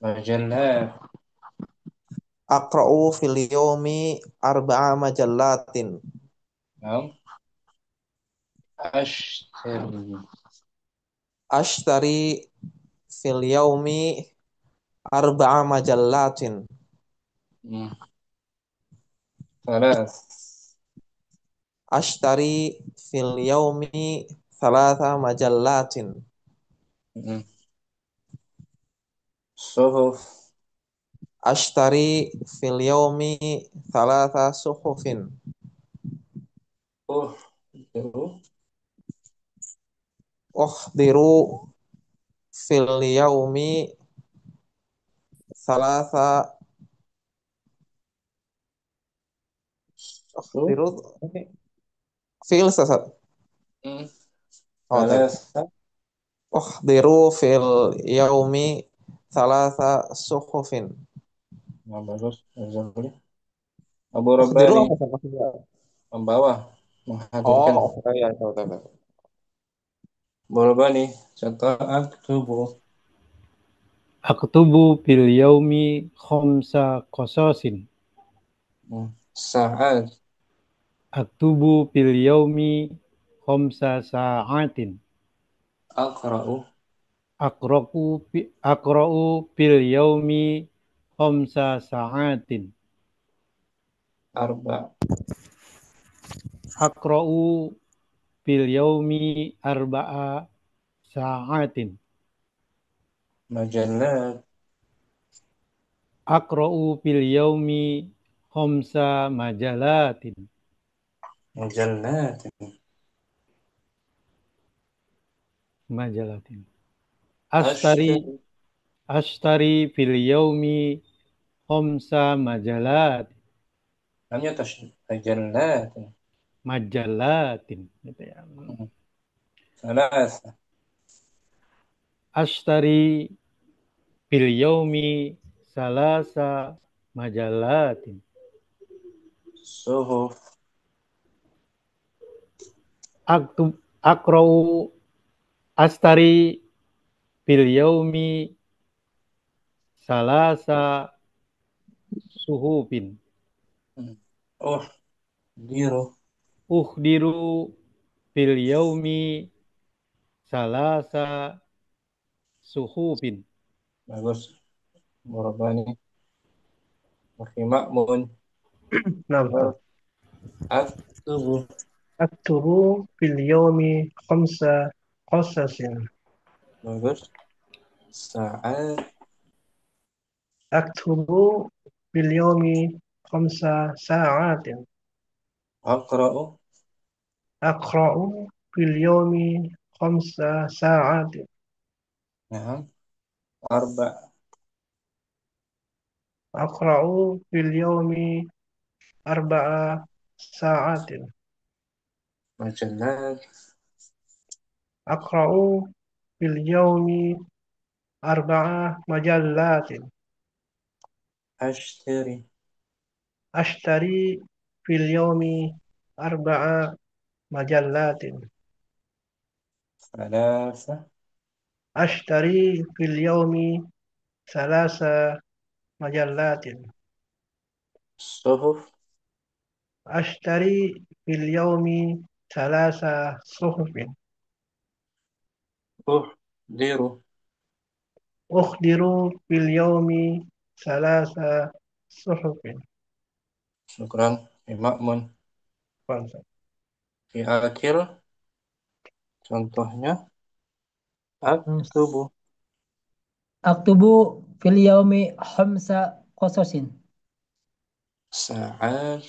majallah Aqra'u fil yaumi arba'a majallatin. naam ashtari Ashtari fil yaumi arba'a majallatin. hmm. Salas Ashtari fil yaumi thalatha majallatin. Mm. Suhuf. Ashtari fil yaumi thalatha suhufin. Uhdiru. Uhdiru fil yaumi thalatha Su. uhdiru ini fiil sasat. Mm. Oh, tadi. Salasa. Uhdiru fil yaumi thalatha suhufin. Nah, bagus. Alhamdulillah. Abu Uhdiru Rabbani apa sih maksudnya? membawa, menghadirkan. Oh, ya, tahu, tahu, tahu. Abu Rabbani contoh aktubu. Aktubu fil yaumi khamsa qasasin. Sa'ad. Aktubu fil yaumi khamsa sa'atin. Aqra'u. Aqra'u fil yaumi khamsa sa'atin. Arba. Aqra'u fil yaumi arba'a sa'atin. Majallat. Aqra'u fil yaumi khamsa majalatin. Majallat. Majalatin. Ashtari. Ashtari fil yaumi khamsa majalat. Namanya tashdid. Majallat. Majalatin gitu ya. Salasa. Ashtari fil yaumi salasa majalatin. Suhuf. Aktub akrau astari fil yaumi salasa suhufin. Oh, diru. Uhdiru fil yaumi salasa suhufin. Bagus. Abu Rabbani. Akhi Ma'mun. نعم أستاذ. Aktubu. أكتب في اليوم 5 قصص. Bagus. Sa'ad. أكتب في اليوم 5 ساعات. Aqra'u. أقرأ في اليوم 5 ساعات. Nah. Arba. أقرأ في اليوم 4 ساعات. Majallat. أقرأ في اليوم 4 مجلات. Ashtari. أشتري في اليوم 4 مجلات. Salasa. أشتري في اليوم 3 مجلات. Suhuf. أشتري في اليوم 3 صحف. Diru. أخدر في اليوم 3 صحف. Syukran. Akhi Ma'mun. Kwanza. Di akhir contohnya aktubu. Aktubu fil yaumi khamsa qasasin. Sa'ad.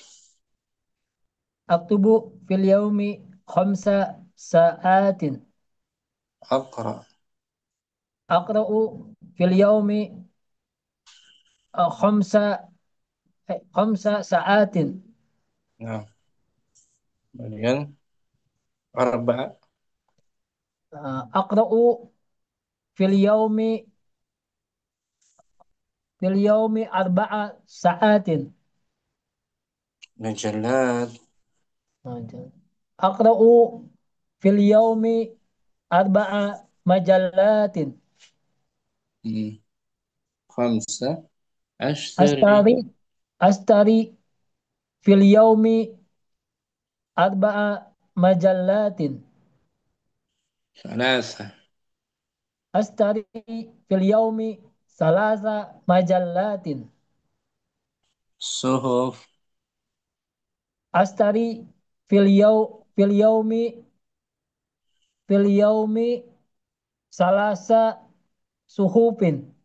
Aktubu fil yaumi khamsa sa'atin. Aqra. Aqra'u fil yaumi khamsa khamsa sa'atin. Nah, kemudian arba. Aqra'u fil yaumi arba'a sa'atin. Majallat. Aqra'u fil yaumi arba'a majallatin. Khamsa. Ashtari. Astari astari fil yaumi arba'a majallatin. Salasa. Astari fil yaumi salasa majallatin. Suhuf. Astari fil yaumi salasa suhufin.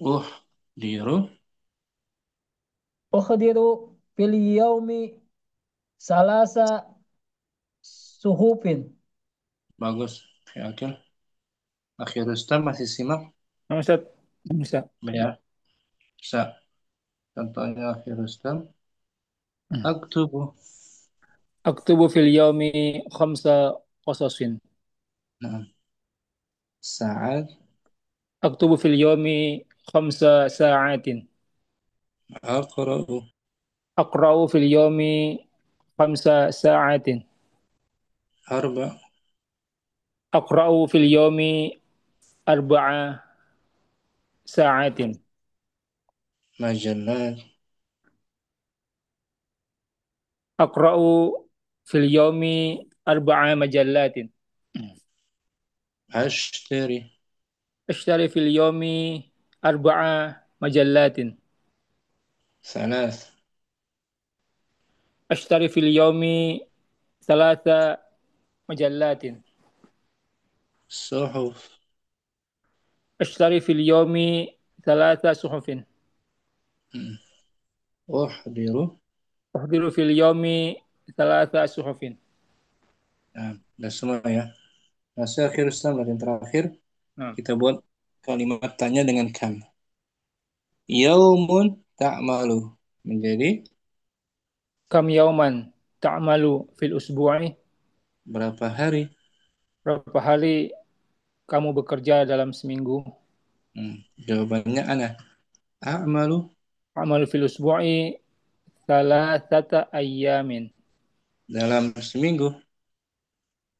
Uhdiru. Ukhdiru fil yaumi salasa suhufin. Bagus. Oke. Akhir Rustam masih simak? Nah, Ustaz. Bisa. Ya. Bisa. Contohnya akhir Rustam. Hmm. Aktubu. Aktubu fil yaumi khamsa qasasin. Nah. Saat. Aktubu fil yaumi khamsa sa'atin. Aqra'u. Aqra'u fil yaumi khamsa sa'atin. Arba. Aqra'u fil yaumi arba'a sa'atin. Majallat. Aqra'u fil yaumi arba'a majallatin. Ashtari. Ashtari fil yaumi arba'a majallatin. Salas. Ashtari fil yaumi thalatha majallatin. Suhuf. أشتري في اليوم 3 صحف. Uhdiru. أحضر في اليوم 3 صحف. Nah, udah semua ya. Nah, akhir Rustam yang terakhir. Nah. Kita buat kalimat tanya dengan kam. Yaumun ta'malu. Menjadi Kam yauman ta'malu fil usbu'i. berapa hari? Berapa hari kamu bekerja dalam seminggu? Jawabannya ana. A'malu. A'malu fil usbu'i thalathata ayyamin. Dalam seminggu.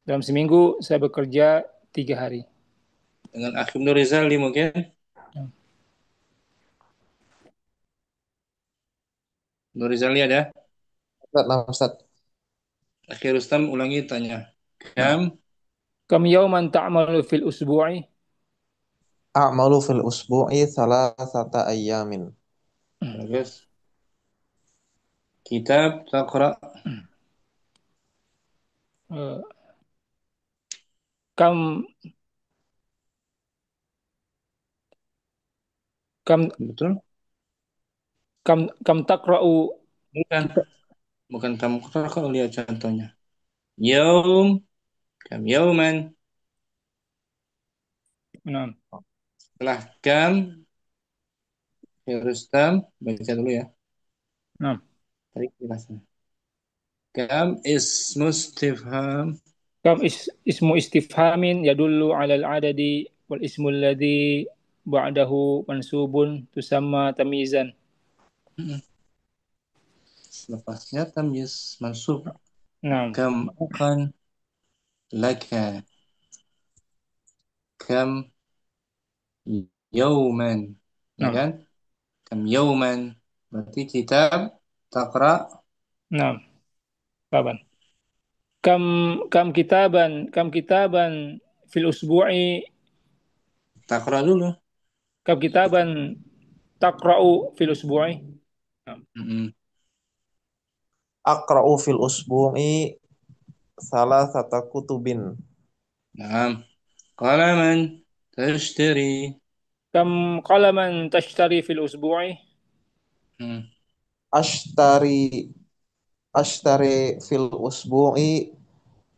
Dalam seminggu saya bekerja 3 hari. Dengan Akhim Nur Rizali mungkin. Nur Rizali ada? Ustaz. Akhir Rustam ulangi tanya. Kam yauman ta'malu fil usbu'i? A'malu fil usbu'i salasata ayyamin. Bagus. Kitab taqra. Kam Betul? Kam taqra'u. Bukan kamu kalau lihat contohnya. Yaum. Kam yauman. Nah. Setelah kam Rustam baca dulu ya. Nah. Tarik jelasnya. Kam ismu istifham. Kam ismu istifhamin yadullu 'alal 'adadi wal ismu alladhi ba'dahu mansubun tusamma tamyizan. Lepasnya tamyiz mansub. Nah. Kam akan laka. Kam yauman. Ya kan? Kam yauman. Berarti kitab taqra. Nah. Kapan? Kam kitaban fil usbu'i. Taqra dulu. Kam kitaban taqra'u fil usbu'i. Aqra'u fil usbu'i salasata kutubin. Naam. Qalaman tashtari. Kam qalaman tashtari fil usbu'i? Ashtari fil usbu'i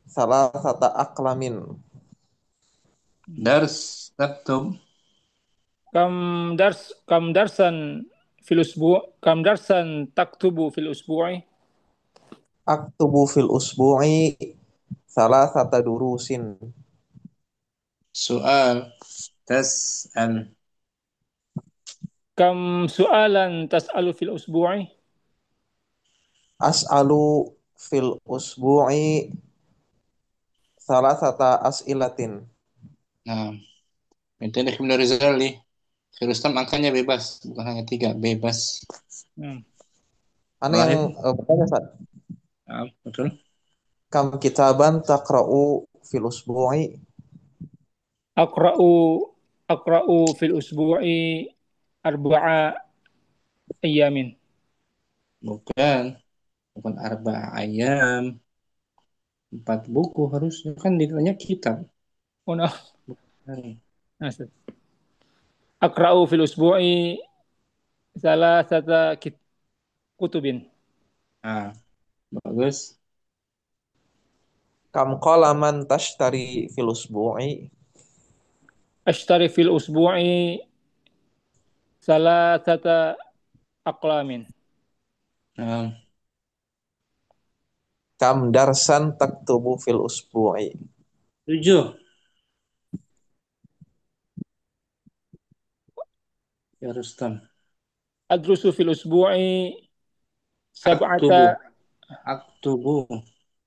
salasata aqlamin. Dars taktub. Kam darsan fil usbu' kam darsan taktubu fil usbu'i? Aktubu fil usbu'i salasata durusin. Soal tas'al. Kam su'alan tas'alu fil usbu'i? As'alu fil usbu'i salasata as'ilatin. Nah, itu Ibnu Rizali. Rustam angkanya bebas, bukan hanya 3, bebas. Ana yang bertanya, Ustaz. Betul. Kam kitaban taqra'u fil usbu'i? Aqra'u fil usbu'i arba'a ayyamin. Bukan arba'a ayyam. 4 buku harusnya kan ditanya kitab. Oh, nah. Nah, Nah, Ustaz. Akra'u fil usbu'i salasata kutubin. Nah, bagus. Kam qalaman tashtari fil usbu'i? Ashtari fil usbu'i salasata aqlamin. Nah, Kam darsan taktubu fil usbu'i? 7. Ya Rustam. Adrusu fil usbu'i Aktubu. sab'ata Aktubu.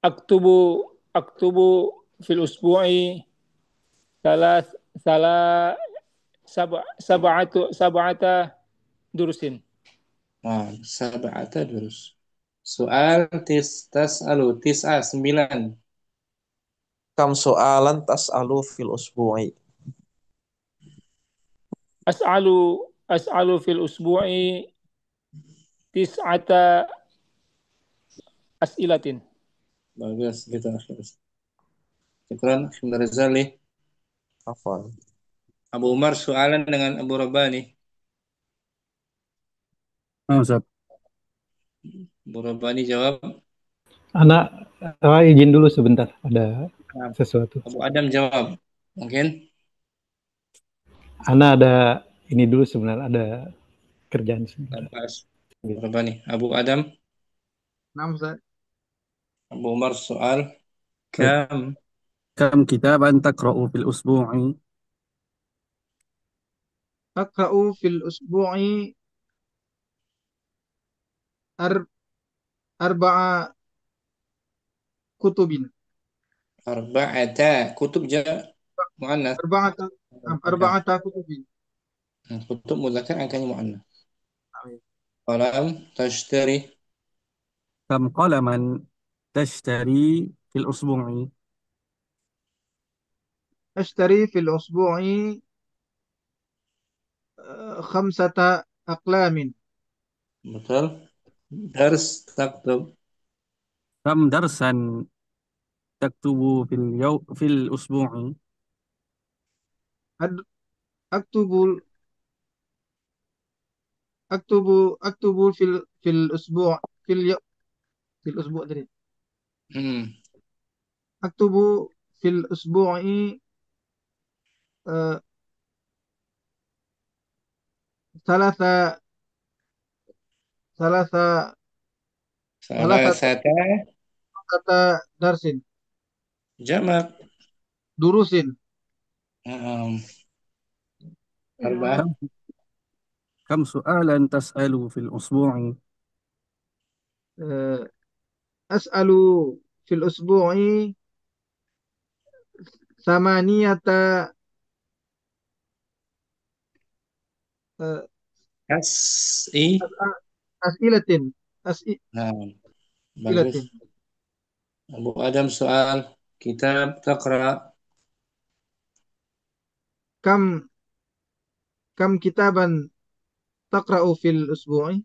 aktubu aktubu fil usbu'i salas salah sab'ata durusin. Nah, sab'ata durus. Soal tas'alu tis'a 9. Kam soalan tas'alu fil usbu'i? As'alu fil usbu'i tis'ata as'ilatin. Bagus gitu akhir. Syukran, Akhil Rizali. Afwan. Abu Umar soalan dengan Abu Rabbani. Nah, Ustaz. Abu Rabbani jawab. Anak izin dulu sebentar, ada Nah, sesuatu. Abu Adam jawab. Mungkin. Ana ada ini dulu sebenarnya, ada kerjaan sebentar. Lepas. Abu Rabbani. Abu Adam. Naam, Ustaz. Abu Umar soal. Kam. Kam kitaban taqra'u fil usbu'i? Akra'u fil usbu'i ar arba'a kutubin. Arba'ata. Kutub mu'annas. Arba'ata arba'ata kutubin. Kutub mudzakkar angkanya mu'annas. Qalam tashtari. Kam qalaman tashtari fil usbu'i? Ashtari fil usbu'i khamsata aqlamin. Betul. Dars taktub. Kam darsan taktubu fil usbu'i? Ad aktubul aktubu fil usbu' fil usbu' tadi. Hmm. Aktubu fil usbu'i eh, salasa salasa Salah salasa satu kata darsin jamak. durusin. Um, Ya. Arba'ah. Kam, kam su'alan tas'alu fil usbu'i? Eh, as'alu fil usbu'i samaniyata eh, Kas'i. as'ilatin Nah, bagus. as'ilatin. Abu Adam soal. Kitab Taqra. Kam kam kitaban taqra'u fil usbu'i?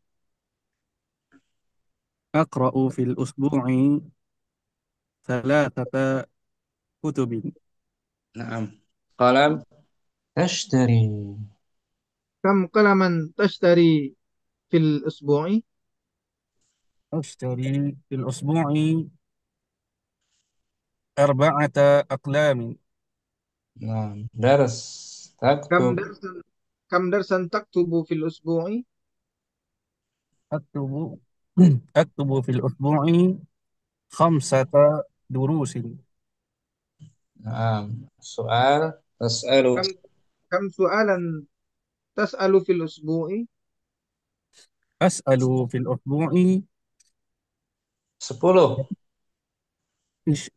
Aqra'u fil usbu'i thalathata kutubin. Naam. Qalam tashtari. Kam qalaman tashtari fil usbu'i? Ashtari fil usbu'i arba'ata aqlamin. Naam. Dars Kam taktub. darsan kam darsan taktubu fil usbu'i? Aktubu aktubu fil usbu'i khamsata durusin. Naam. Soal tas'alu. Kam kam su'alan tas'alu fil usbu'i? As'alu fil usbu'i 10. ish-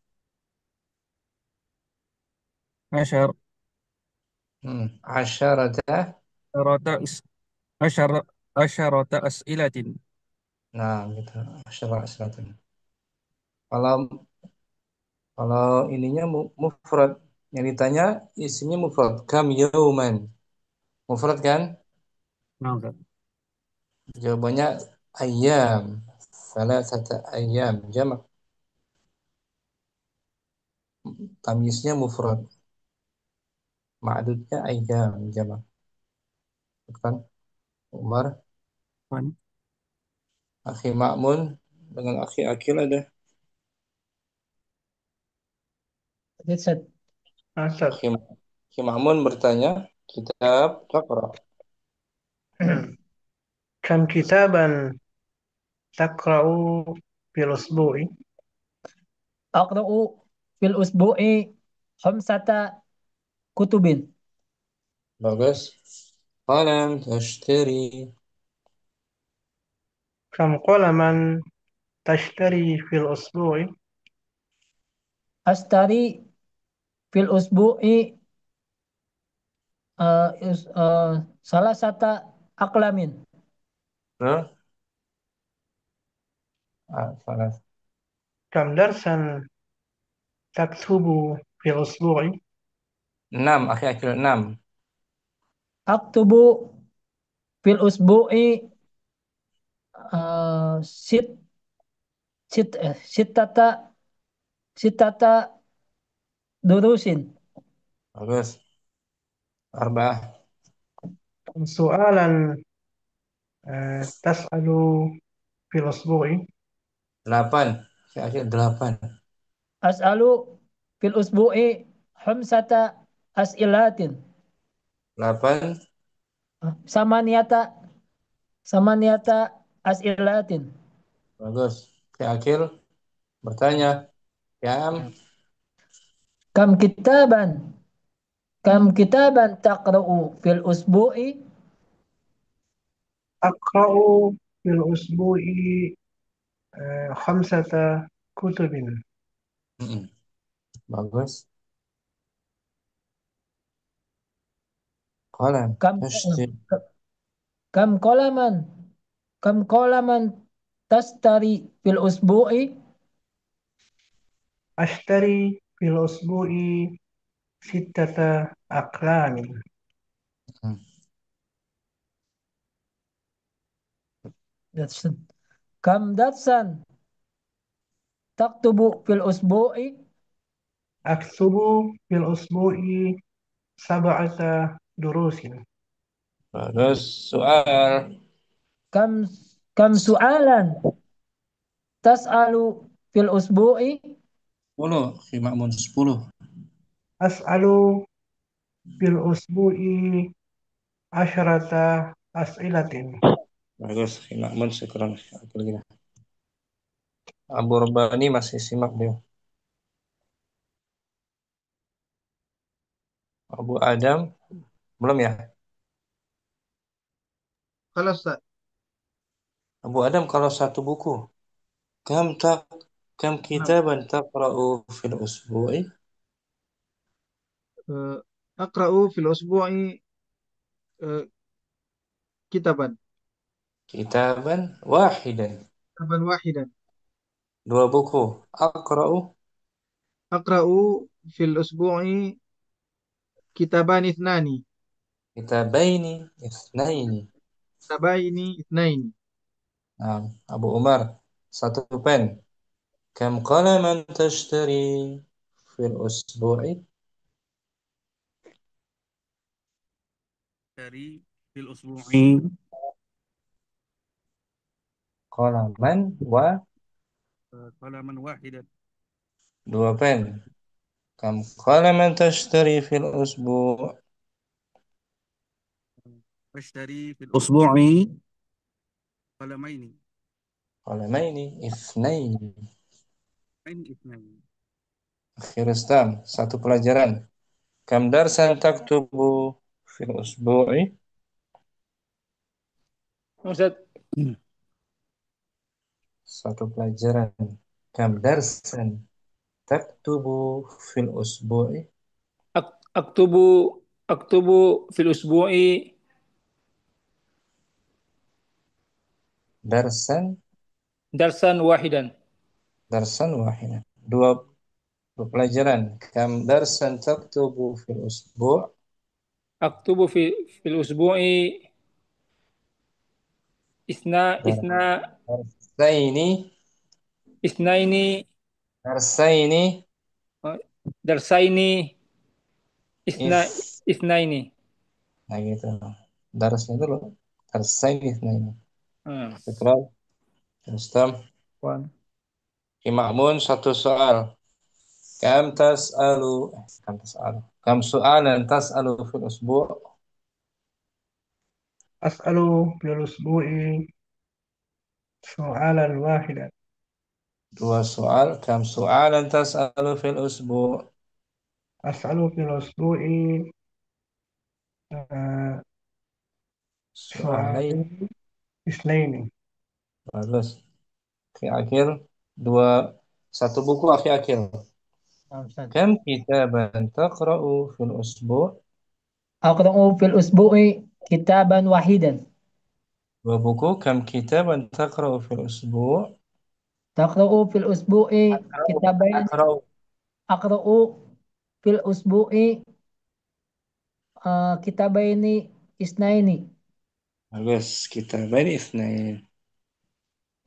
ashar Asyarata. asharata is- ashar asharata as'ilatin. Nah, gitu. Asyarata. Kalau kalau ininya mufrad. Yang ditanya isinya mufrad. Kam yauman. Mufrad kan? Nah, Ustaz. Jawabannya ayam. Salasata ayam. Jamak. Tamyiznya mufrad. Ma'dudnya ayyam jamak. Kan Umar, Apaan? akhi Ma'mun dengan akhi Akil ada. Lanjut, Ustaz. Ustaz. Akhi Ma'mun bertanya, kitab Taqra. Kam kitaban takra'u fil usbu'i? Aqra'u fil usbu'i khamsata kutubin. Bagus. Qalam tashtari. Kam qalaman tashtari fil usbu'i? Astari fil usbu'i salah satu aklamin. Nah, salah. Kam darsan taktubu fil usbu'i? 6, akhi Akil 6. Aktubu fil usbu'i sit sitata sitata durusin. Bagus. Arba'ah. Kam su'alan tas'alu fil usbu'i? 8, akhi Akil 8. As'alu fil usbu'i khamsata as'ilatin. 8. Samaniyata samaniyata as'ilatin. Bagus. Akhi Akil bertanya, ya am, Kam kitaban kam kitaban taqra'u fil usbu'i Aqra'u fil usbu'i khamsata kutubin. Mm-mm. Bagus. Qalam kam tashtari. kam qalaman kam qalaman tastari fil usbu'i Ashtari fil usbu'i sittata aqlamin. Mm. kam darsan taktubu fil usbu'i Aktubu fil usbu'i sab'ata durusin. Bagus. Soal kam kam su'alan tas'alu fil usbu'i 10, akhi Ma'mun 10. As'alu fil usbu'i asyrata as'ilatin. Bagus, akhi Ma'mun sekarang Akil kita. Abu Rabbani masih simak beliau. Abu Adam belum ya? Kalau Ustaz, Abu Adam kalau satu buku, kam tak kam enam. kitaban taqra'u fil usbu'i? Eh, Akra'u fil usbu'i eh, kitaban. Kitaban wahidan. Kitaban wahidan. 2 buku. Aqra'u Akra'u fil usbu'i kitaban ithnani. kitabaini itsnaini. Kitabaini ithnaini. Nah, Abu Umar satu pen. Kam qalaman tashtari fil usbu'i? Dari fil usbu'i Qalaman wa qalaman wahidan. 2 pen. Kam qalaman tashtari fil usbu'? Washtari fil usbu'i qalamaini. Qalamaini itsnaini. Ain ithnaini. Akhi Rustam, satu pelajaran. Kam darsan taktubu fil usbu'i? Ustaz, Satu pelajaran. Kam darsan taktubu fil usbu'i? aktubu aktubu fil usbu'i Darsan darsan wahidan. darsan wahidan. Dua pelajaran. Kam darsan taktubu fil usbu'? Aktubu fil usbu'i isna isna Darsaini isnaini darsaini Darsaini Is. isnaini. Nah gitu. Darasnya dulu. Darsaini isnaini. Hmm. Ikrar. Mustam. Wan. Ma'mun satu soal. Kam tas'alu. Kam tas'alu. Kam soalan tas'alu fil usbu'. أسأل في الأسبوع سؤالا واحدا. Dua soal. Kam soalan tas'alu fil usbu'. أسأل في الأسبوع Soalain. سؤالين اثنين. Bagus. Akhi Akil. Satu buku Akhi Akil. نعم أستاذ. Kam kitaban taqra'u fil usbu'. أقرأ في الأسبوع كتابا واحدا. Dua buku. Kam kitaban taqra'u fil usbu'. تقرأ في الأسبوع كتابين. Aqra'u. أقرأ في الأسبوع كتابين اثنين. Bagus. Kitaban itsnain.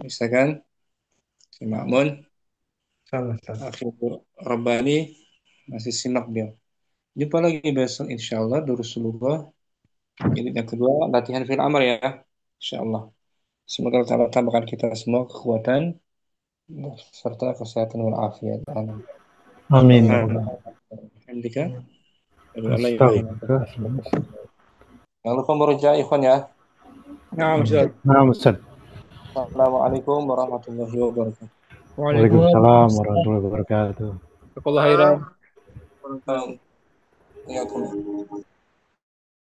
Bisa kan? Si Ma'mun. Salah Ustaz. Akhir Rabbani. Masih simak dia. Jumpa lagi besok insyaallah Durusulullah. Ini yang kedua latihan fil amr ya. Insyaallah. Semoga Allah tambahkan kita semua kekuatan serta kesehatan wal afiat. Amin. Amin. Alhamdulillah. Astaghfirullah. Jangan lupa merujuk ikhwan ya. Naam Ustaz. Nah, Ustaz. Assalamualaikum warahmatullahi wabarakatuh. Waalaikumsalam warahmatullahi wabarakatuh. Jazakallahu khairan. Waalaikumsalam.